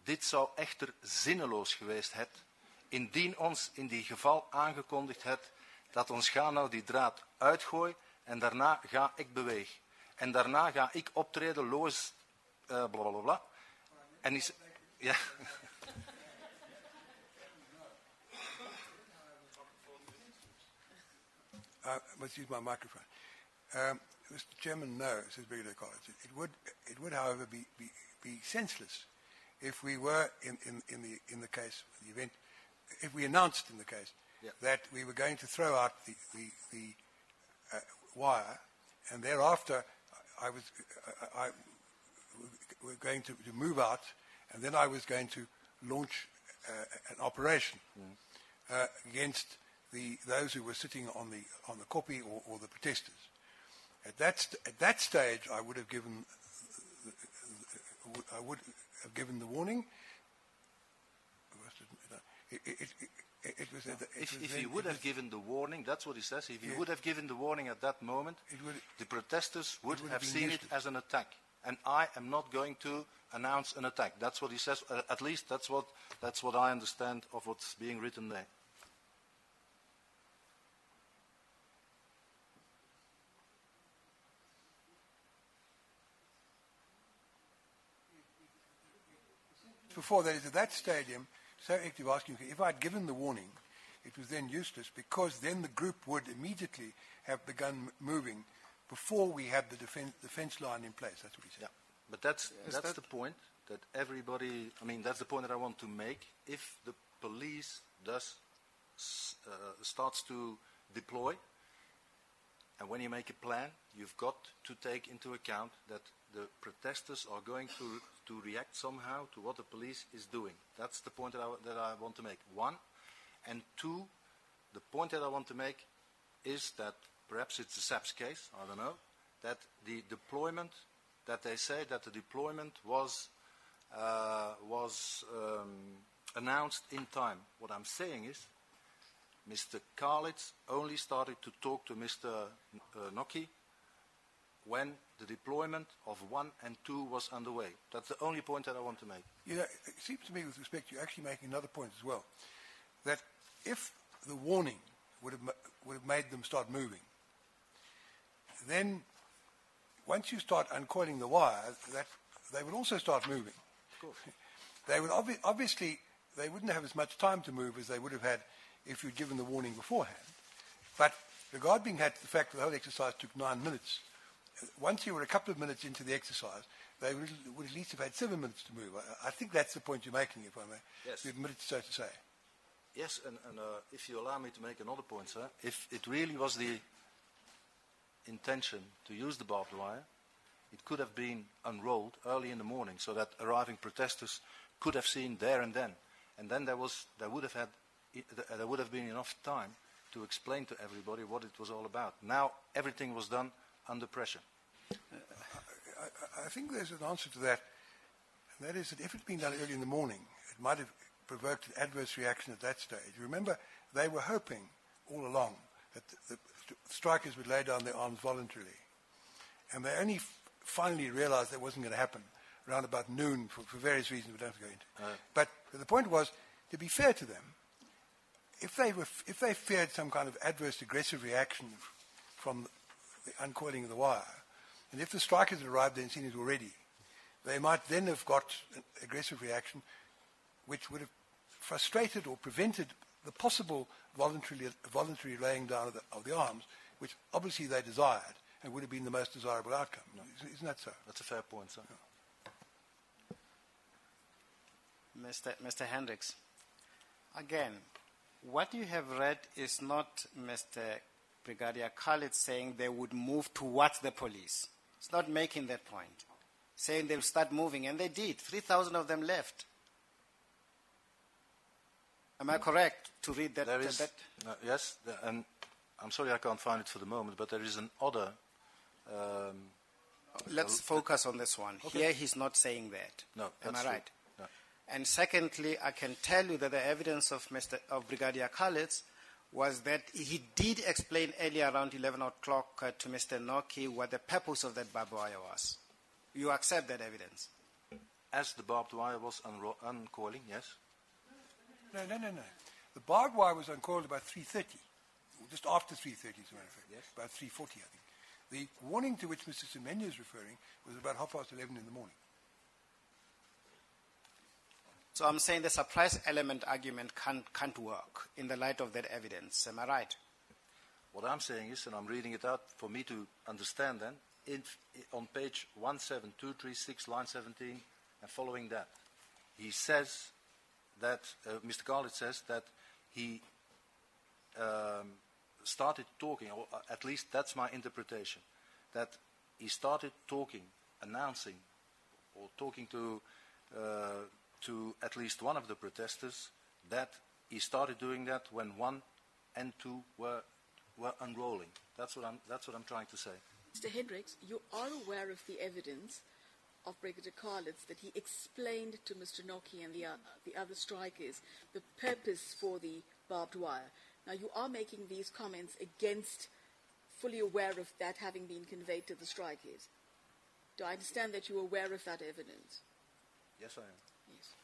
Dit zou echter zinneloos geweest het, indien ons in die geval aangekondigd het, dat ons ga nou die draad uitgooi en daarna ga ik beweeg. En daarna ga ik optreden, loos, blablabla. En is, ja. Let's use my microphone. Mr. Chairman, no, says Brigadier College. It would, however, be senseless if we were in the case, the event, if we announced in the case that we were going to throw out the wire, and thereafter we're going to move out, and then I was going to launch an operation against those who were sitting on the copy or the protesters. At that stage, I would have given the warning. If he would have given the warning, that's what he says. If he would have given the warning at that moment, the protesters would have seen it as an attack. And I am not going to announce an attack. That's what he says. At least that's what I understand of what's being written there. Before that is at that stadium, so active asking if I'd given the warning, it was then useless because then the group would immediately have begun moving before we had the defense line in place. That's what he said. Yeah, but that's the point that everybody. I mean, that's the point that I want to make. If the police starts to deploy, and when you make a plan, you've got to take into account that the protesters are going to react somehow to what the police is doing. That's the point that I want to make. One. And two, the point that I want to make is that perhaps it's a SABC case, I don't know, that the deployment, that they say that the deployment was announced in time. What I'm saying is Mr. Khalid only started to talk to Mr. Noki when the deployment of 1 and 2 was underway. That's the only point that I want to make. You know, it seems to me with respect, you're actually making another point as well, that if the warning would have made them start moving, then once you start uncoiling the wire, that they would also start moving. Of course. They would obviously, they wouldn't have as much time to move as they would have had if you'd given the warning beforehand. But regarding the fact that the whole exercise took 9 minutes, once you were a couple of minutes into the exercise, they would at least have had 7 minutes to move. I think that's the point you're making, if I may. Yes. You admit it, so to say. Yes, and if you allow me to make another point, sir, if it really was the intention to use the barbed wire, it could have been unrolled early in the morning so that arriving protesters could have seen there and then. And then there would have been enough time to explain to everybody what it was all about. Now everything was done under pressure. I think there's an answer to that, and that is that if it had been done early in the morning, it might have provoked an adverse reaction at that stage. Remember, they were hoping all along that the strikers would lay down their arms voluntarily, and they only finally realized that wasn't going to happen around about noon for various reasons we don't have to go into. But the point was, to be fair to them, if they feared some kind of adverse aggressive reaction from the uncoiling of the wire, and if the strikers had arrived there and seen it already, they might then have got an aggressive reaction which would have frustrated or prevented the possible voluntary laying down of the arms, which obviously they desired and would have been the most desirable outcome. No. Isn't that so? That's a fair point, sir. Yeah. Mr. Hendricks, again, what you have read is not Mr. Brigadier Khalid saying they would move towards the police. It's not making that point. Saying they'll start moving, and they did. 3,000 of them left. Am I correct to read that? There is, yes, and I'm sorry I can't find it for the moment, but there is an other Let's focus on this one. Okay. Here he's not saying that. No, Am that's I true. right? No. And secondly, I can tell you that the evidence of Brigadier Khalid was that he did explain earlier around 11 o'clock to Mr. Noki what the purpose of that barbed wire was. You accept that evidence? As the barbed wire was uncoiling, yes. No. The barbed wire was uncoiled about 3:30, just after 3:30, as a matter of fact. Yes. About 3:40, I think. The warning to which Mr. Semenya is referring was about 11:30 in the morning. So I'm saying the surprise element argument can't work in the light of that evidence. Am I right? What I'm saying is, and I'm reading it out for me to understand then, on page 17236, line 17, and following that, he says that, Mr. Khalid says that he started talking, or at least that's my interpretation, that he started talking, announcing, or talking to at least one of the protesters, that he started doing that when 1 and 2 were unrolling. That's what I'm trying to say. Mr. Hendricks, you are aware of the evidence of Brigadier Khalid that he explained to Mr. Noki and the other strikers the purpose for the barbed wire. Now, you are making these comments against fully aware of that having been conveyed to the strikers. Do I understand that you're aware of that evidence? Yes, I am. Yes.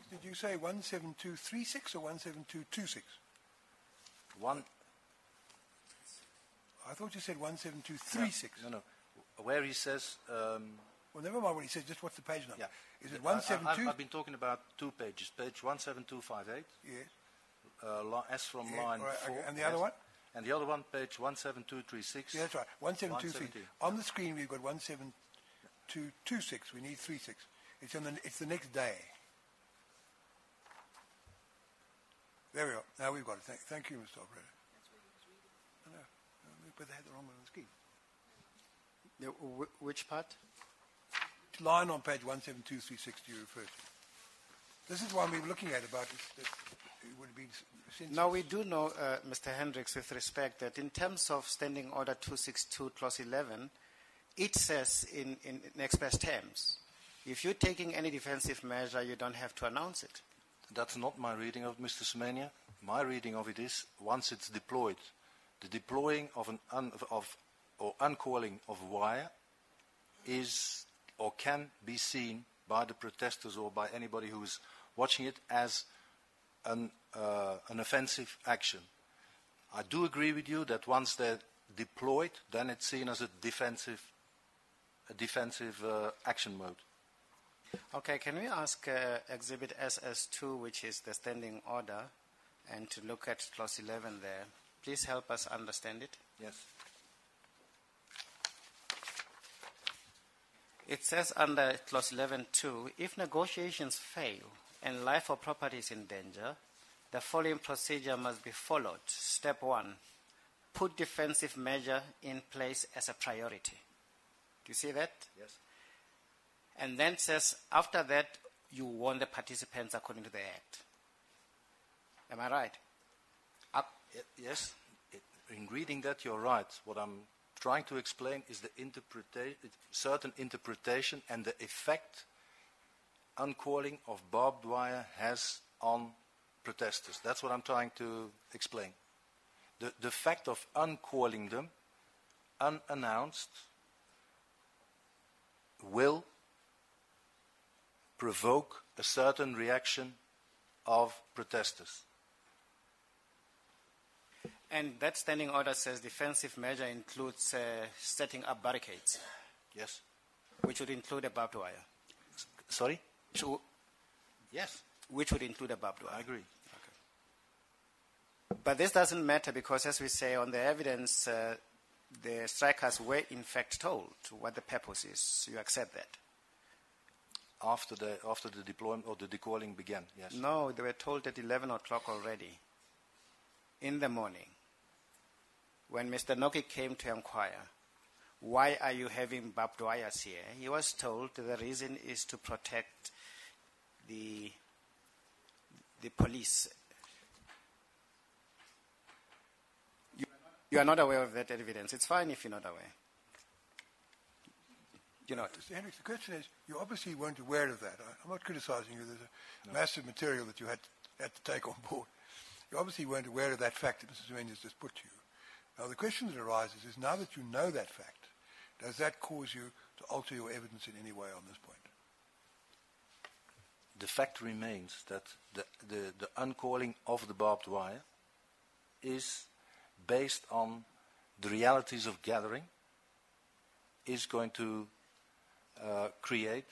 Did you say 17236 or 17226? I thought you said 17236. No. Where he says... Well, never mind what he said, just what's the page number? Yeah. Is it 172? I've been talking about 2 pages. Page 17258. Yes. S from Yeah, line right, 4. okay. And the other one? And the other one, page 17236. Yeah, that's right. 17236. 172. On the screen, we've got 17226. We need 36. It's the next day. There we are. Now we've got it. Thank you, Mr. Operator. No, but they had the wrong one on the screen. Which part? Which line on page 17236 do you refer to? This is one we were looking at about it would be sensitive. Now, we do know, Mr. Hendricks, with respect, that in terms of Standing Order 262, Clause 11, it says in express terms, if you're taking any defensive measure, you don't have to announce it. That's not my reading of Mr. Semenya. My reading of it is, once it's deployed, the deploying of or uncoiling of wire is or can be seen by the protesters or by anybody who's watching it as an offensive action. I do agree with you that once they're deployed, then it's seen as a defensive action mode. Okay, can we ask Exhibit SS2, which is the standing order, and to look at Clause 11 there? Please help us understand it. Yes. It says under Clause 11.2, if negotiations fail and life or property is in danger, the following procedure must be followed. Step 1, put defensive measure in place as a priority. Do you see that? Yes. And then says, after that, you warn the participants according to the Act. Am I right? Yes. In reading that, you're right. What I'm trying to explain is the certain interpretation and the effect uncoiling of barbed wire has on protesters. That's what I'm trying to explain. The fact of uncoiling them unannounced will provoke a certain reaction of protesters. And that standing order says defensive measure includes setting up barricades. Yes. Which would include a barbed wire. Sorry? Yes. Which would include a barbed wire. I agree. Okay. But this doesn't matter because, as we say, on the evidence, the strikers were in fact told what the purpose is. You accept that? After the deployment or the decoiling began, yes. No, they were told at 11 o'clock already, in the morning, when Mr. Noki came to inquire, why are you having barbed wires here? He was told the reason is to protect the police. You are not aware of that evidence. It's fine if you're not aware. you're not. Mr. Hendricks, the question is, you obviously weren't aware of that. I'm not criticizing you. There's a massive material that you had to take on board. You obviously weren't aware of that fact that Mrs. Mendes just put to you. Now, the question that arises is, now that you know that fact, does that cause you to alter your evidence in any way on this point? The fact remains that the uncalling of the barbed wire is based on the realities of gathering, is going to create,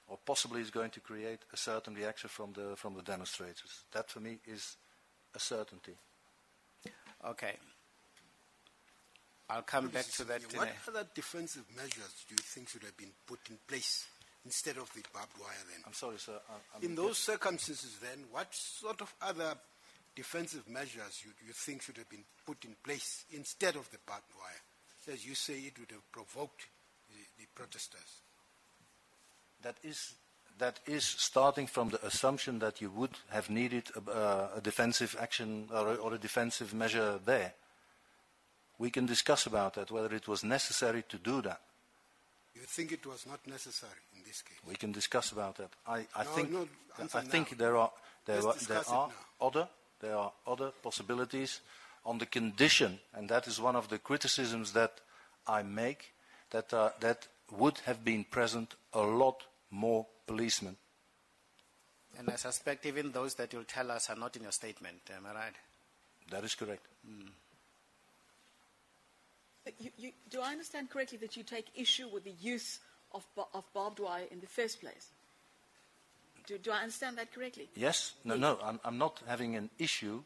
or possibly is going to create, a certain reaction from the demonstrators. That, for me, is a certainty. Okay. I'll come back to that. What other defensive measures do you think should have been put in place instead of the barbed wire then? I'm sorry, sir. In those circumstances then, what sort of other defensive measures you think should have been put in place instead of the barbed wire? As you say, it would have provoked the protesters. That is starting from the assumption that you would have needed a defensive action or a defensive measure there. We can discuss about that, whether it was necessary to do that. You think it was not necessary in this case? We can discuss about that. I No, think there are other possibilities on the condition, and that is one of the criticisms that I make, that would have been present a lot more policemen. And I suspect even those that you'll tell us are not in your statement. Am I right? That is correct. Do I understand correctly that you take issue with the use of barbed wire in the first place? Do I understand that correctly? Yes. No, I'm not having an issue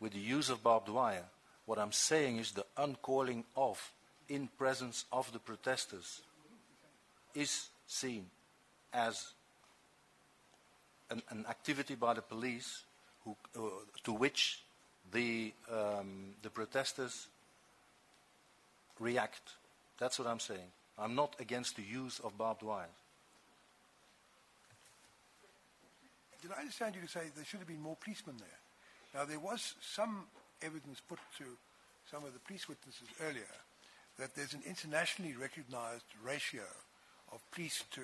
with the use of barbed wire. What I'm saying is the uncalling of, in presence of the protesters, is seen as an activity by the police to which the protesters react. That's what I'm saying. I'm not against the use of barbed wire. Did I understand you to say there should have been more policemen there? Now, there was some evidence put to some of the police witnesses earlier that there's an internationally recognized ratio of police to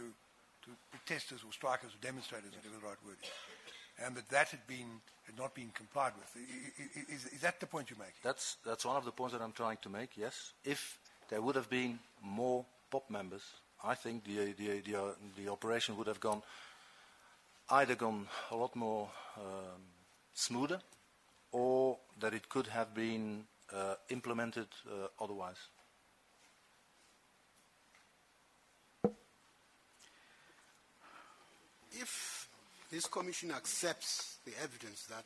protesters or strikers or demonstrators, whatever the right word is, and that had not been complied with. Is that the point you're making? That's one of the points that I'm trying to make, yes. If there would have been more POP members, I think the operation would have gone a lot more smoother, or that it could have been implemented otherwise. If this commission accepts the evidence that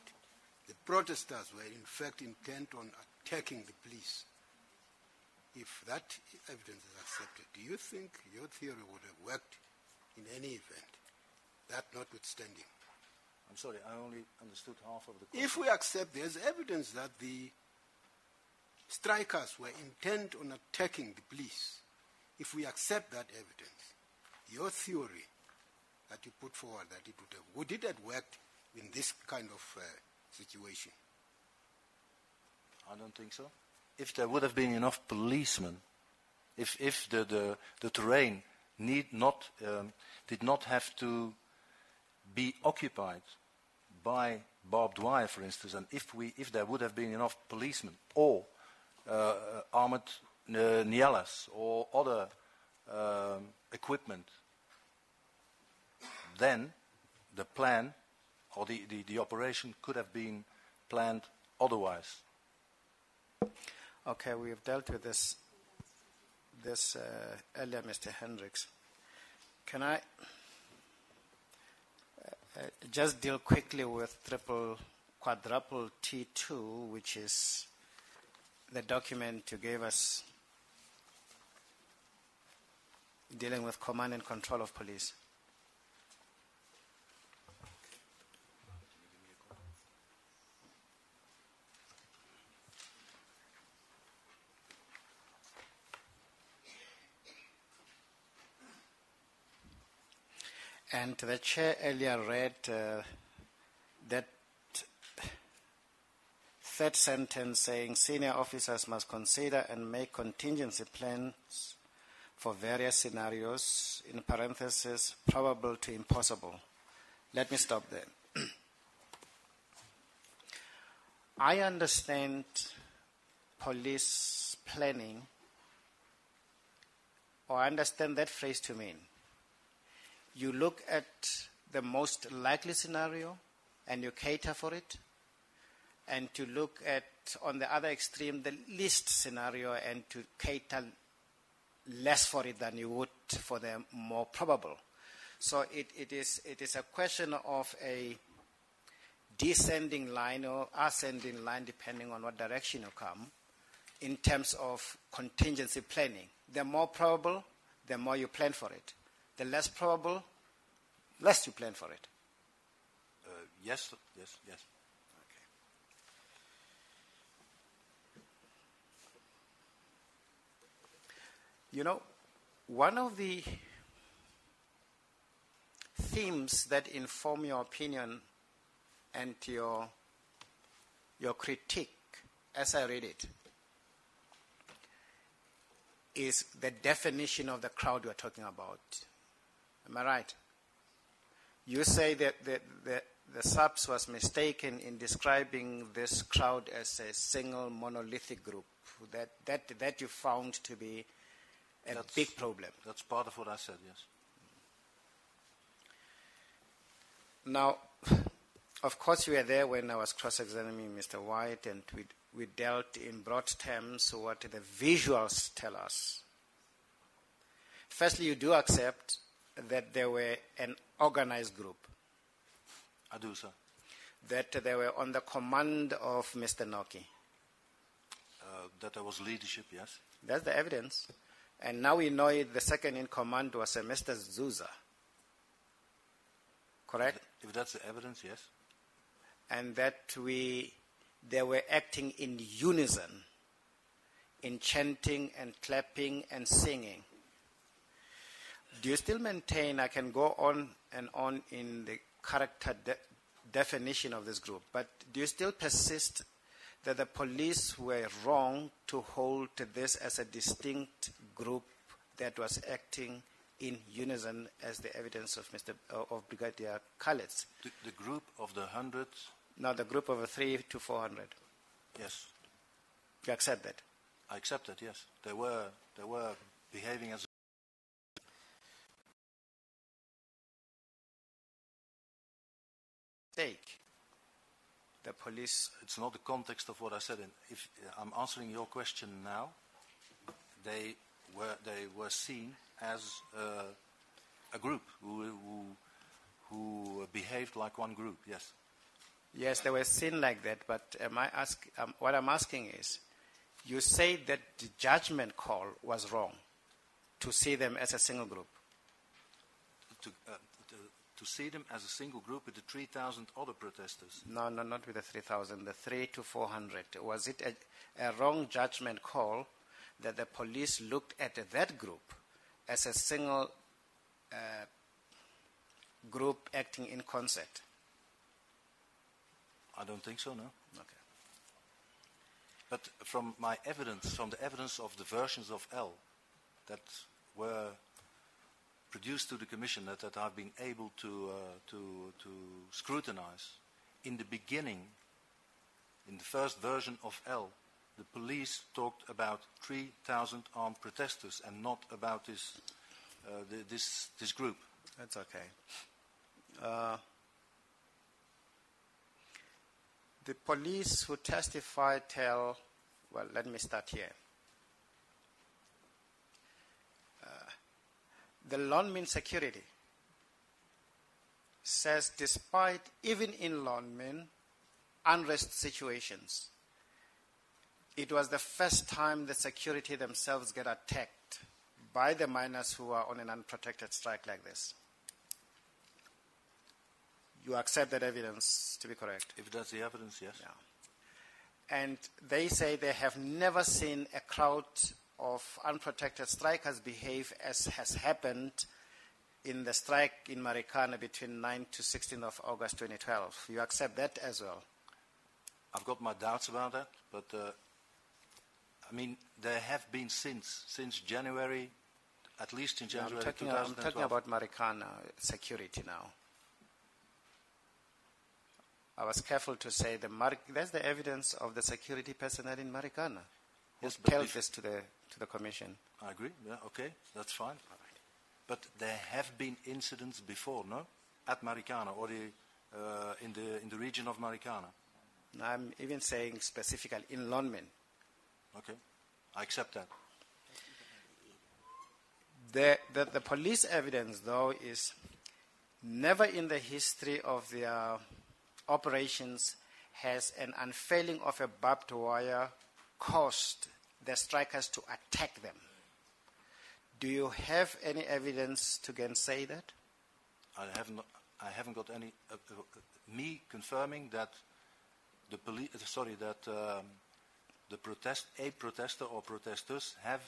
the protesters were in fact intent on attacking the police, if that evidence is accepted, do you think your theory would have worked in any event, that notwithstanding? I'm sorry, I only understood half of the question. If we accept there's evidence that the strikers were intent on attacking the police, if we accept that evidence, your theory that you put forward, that it would it have worked in this kind of situation? I don't think so. If there would have been enough policemen, if the terrain did not have to be occupied by barbed wire, for instance, and if there would have been enough policemen or armored Nielas or other equipment, then the plan or the operation could have been planned otherwise. Okay, we have dealt with this earlier, Mr. Hendricks. Can I just deal quickly with quadruple T2, which is the document you gave us dealing with command and control of police? And the chair earlier read that third sentence saying senior officers must consider and make contingency plans for various scenarios, in parentheses, probable to impossible. Let me stop there. I understand police planning, or I understand that phrase to mean you look at the most likely scenario and you cater for it, and to look at, on the other extreme, the least scenario and to cater less for it than you would for the more probable. So it is a question of a descending line or ascending line, depending on what direction you come, in terms of contingency planning. The more probable, the more you plan for it. The less probable, less you plan for it. Yes. Okay. You know, one of the themes that inform your opinion and your critique, as I read it, is the definition of the crowd we're talking about. Am I right? You say that the SABC was mistaken in describing this crowd as a single monolithic group, that you found to be a big problem. That's part of what I said, yes. Now, of course, you were there when I was cross-examining Mr. White, and we dealt in broad terms what the visuals tell us. Firstly, you do accept that they were an organized group. I do, sir. That they were on the command of Mr. Noki. That there was leadership, yes. That's the evidence. And now we know it, the second in command was a Mr. Zuza. Correct? If that's the evidence, yes. And that they were acting in unison, in chanting and clapping and singing. Do you still maintain, I can go on and on in the character definition of this group, but do you still persist that the police were wrong to hold this as a distinct group that was acting in unison as the evidence of Brigadier Khaled? The group of the 100? No, the group of 300 to 400. Yes. You accept that? I accept that, yes. They were behaving as take. The police. It's not the context of what I said. If I'm answering your question now, they were seen as a group who behaved like one group. Yes. Yes, they were seen like that. But what I'm asking is, you say that the judgment call was wrong to see them as a single group. To see them as a single group with the 3,000 other protesters. No, not with the 3,000, the 300 to 400. Was it a wrong judgment call that the police looked at that group as a single group acting in concert? I don't think so, no. Okay. But from my evidence, from the evidence of the versions of L that were produced to the Commission, that I've been able to scrutinize, in the beginning, in the first version of L, the police talked about 3,000 armed protesters and not about this group. That's okay. The police who testified tell, well, let me start here. The Lonmin security says despite, even in Lonmin, unrest situations, it was the first time the security themselves get attacked by the miners who are on an unprotected strike like this. You accept that evidence to be correct? If that's the evidence, yes. Yeah. And they say they have never seen a crowd of unprotected strikers behave as has happened in the strike in Marikana between 9 to 16 of August 2012. You accept that as well? I've got my doubts about that, but I mean, there have been since January at least in I'm January talking 2012. about Marikana security now. I was careful to say that's the evidence of the security personnel in Marikana. Yes, Who but tell if- this to the commission. I agree. Yeah, okay, that's fine. But there have been incidents before, no, at Marikana or in the region of Marikana. I'm even saying specifically in Lonmin. Okay, I accept that. The police evidence, though, is never in the history of their operations has an unfailing of a barbed wire caused the strikers to attack them. Do you have any evidence to gainsay that? I haven't got any. Me confirming that the protester or protesters have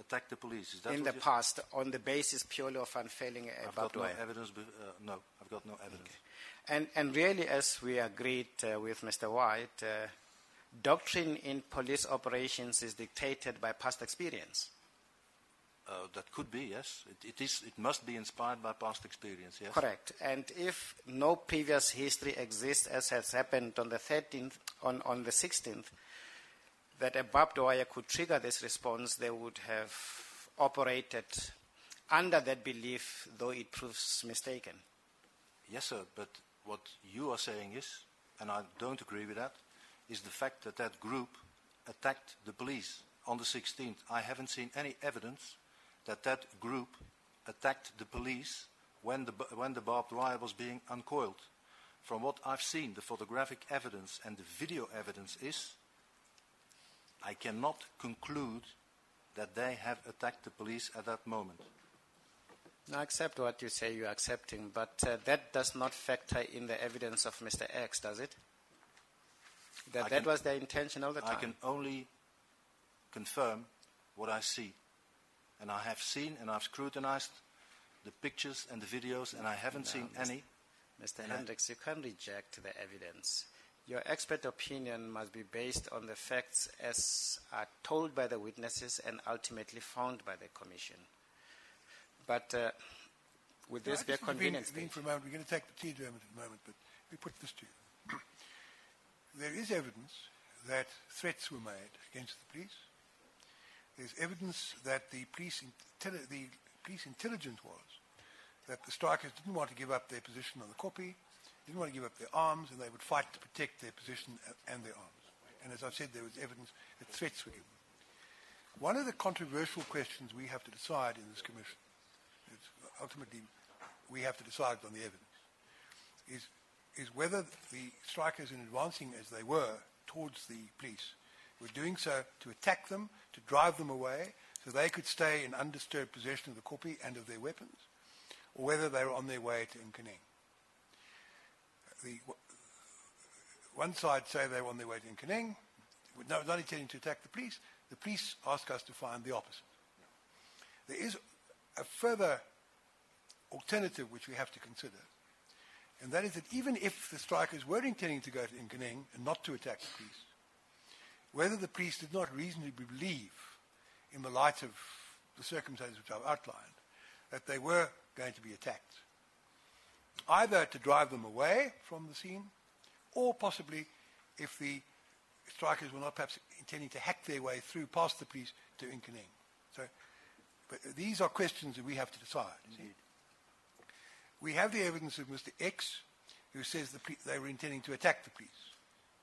attacked the police. Is that In what the you- past, on the basis purely of unfailing I've got barbed no wire? evidence. No, I've got no evidence. And really, as we agreed with Mr. White, doctrine in police operations is dictated by past experience. That could be, yes. It must be inspired by past experience, yes. Correct. And if no previous history exists, as has happened on the 13th, on the 16th, that a barbed wire could trigger this response, they would have operated under that belief, though it proves mistaken. Yes, sir, but what you are saying is, and I don't agree with that, is the fact that that group attacked the police on the 16th. I haven't seen any evidence that that group attacked the police when the barbed wire was being uncoiled. From what I've seen, the photographic evidence and the video evidence is, I cannot conclude that they have attacked the police at that moment. I accept what you say you're accepting, but that does not factor in the evidence of Mr. X, does it? That was their intention all the time. I can only confirm what I see. And I have seen and I've scrutinized the pictures and the videos, and I haven't seen any. Mr. Hendricks, you can't reject the evidence. Your expert opinion must be based on the facts as are told by the witnesses and ultimately found by the commission. But would this be a convenience? We're going to take the tea in a moment, but let me put this to you. There is evidence that threats were made against the police. There's evidence that the police intelligence was that the strikers didn't want to give up their position on the kopje, didn't want to give up their arms, and they would fight to protect their position and their arms. And as I've said, there was evidence that threats were given. One of the controversial questions we have to decide in this commission, ultimately we have to decide on the evidence, is whether the strikers, in advancing as they were towards the police, were doing so to attack them, to drive them away, so they could stay in undisturbed possession of the kopje and of their weapons, or whether they were on their way to Nkaneng. One side say they were on their way to Nkaneng, not intending to attack the police. The police ask us to find the opposite. There is a further alternative which we have to consider, and that is that even if the strikers were intending to go to Nkaneng and not to attack the police, whether the police did not reasonably believe, in the light of the circumstances which I've outlined, that they were going to be attacked, either to drive them away from the scene, or possibly if the strikers were not perhaps intending to hack their way through past the police to Nkaneng. So, but these are questions that we have to decide. We have the evidence of Mr. X, who says they were intending to attack the police.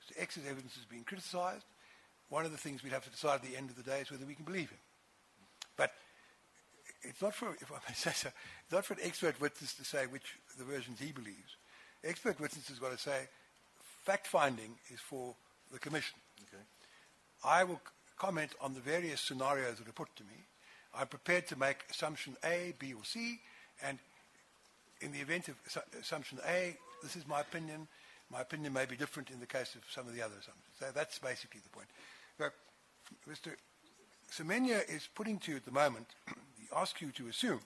Mr. X's evidence is being criticized. One of the things we'd have to decide at the end of the day is whether we can believe him. But it's not for, if I may say so, it's not for an expert witness to say which the versions he believes. The expert witness has got to say, fact-finding is for the commission. Okay. I will comment on the various scenarios that are put to me. I'm prepared to make assumption A, B, or C, and in the event of assumption A, this is my opinion. My opinion may be different in the case of some of the other assumptions. So that's basically the point. But Mr. Semenya is putting to you at the moment, he asks you to assume,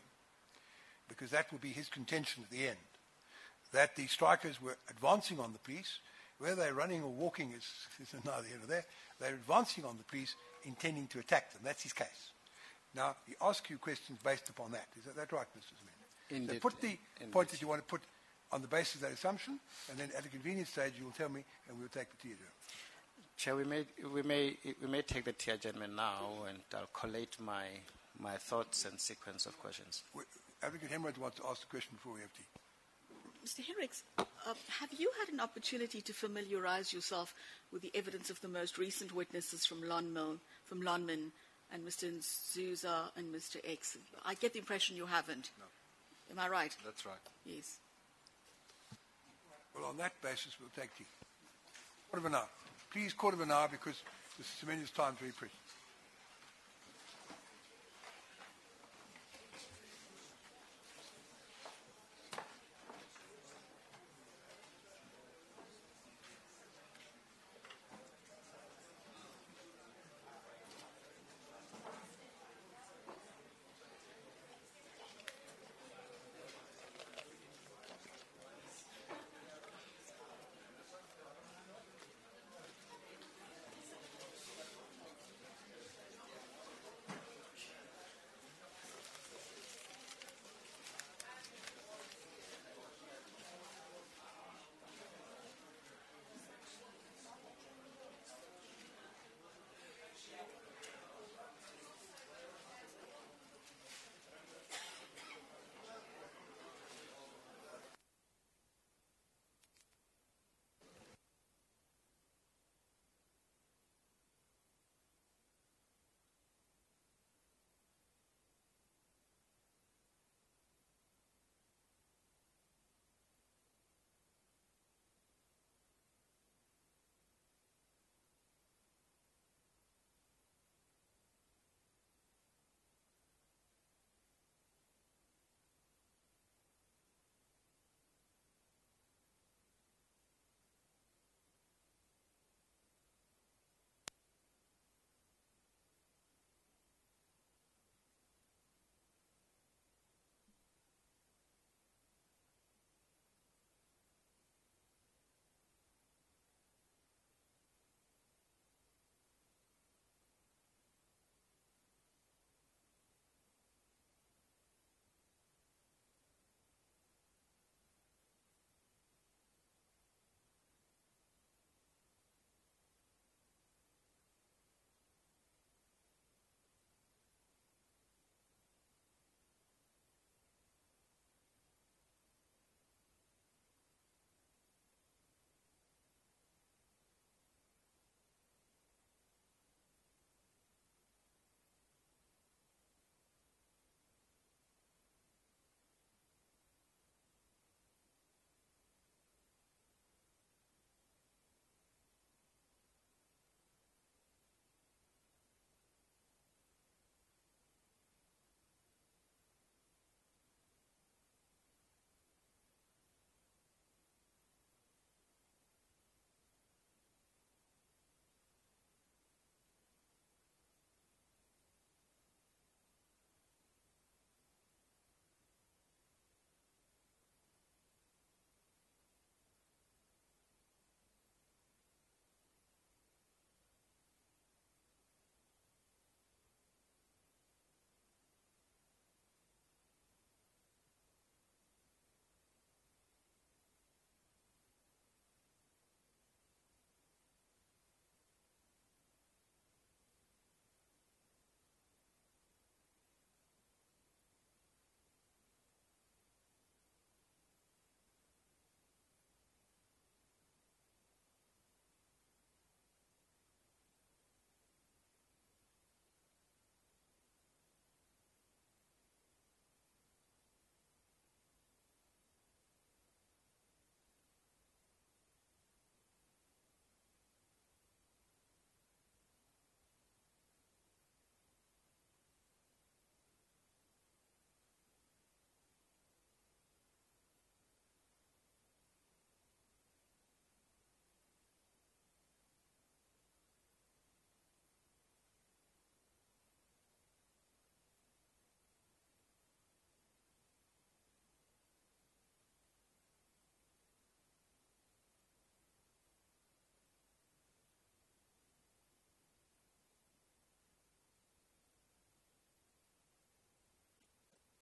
because that will be his contention at the end, that the strikers were advancing on the police. Whether they're running or walking is neither here nor there. They're advancing on the police, intending to attack them. That's his case. Now, he asks you questions based upon that. Is that right, Mr. Semenya? Indeed. So put the point that you want to put on the basis of that assumption, and then at a convenient stage you will tell me, and we'll take the tea adjournment. Chair, we may take the tea adjournment now, and I'll collate my thoughts and sequence of questions. Advocate Hemrod wants to ask the question before we have tea. Mr. Hendricks, have you had an opportunity to familiarize yourself with the evidence of the most recent witnesses from Lonmin and Mr. Nzuza and Mr. X? I get the impression you haven't. No. Am I right? That's right. Yes. Well, on that basis, we'll take tea. Quarter of an hour. Please, quarter of an hour, because Mr. Semenya's time is very precious.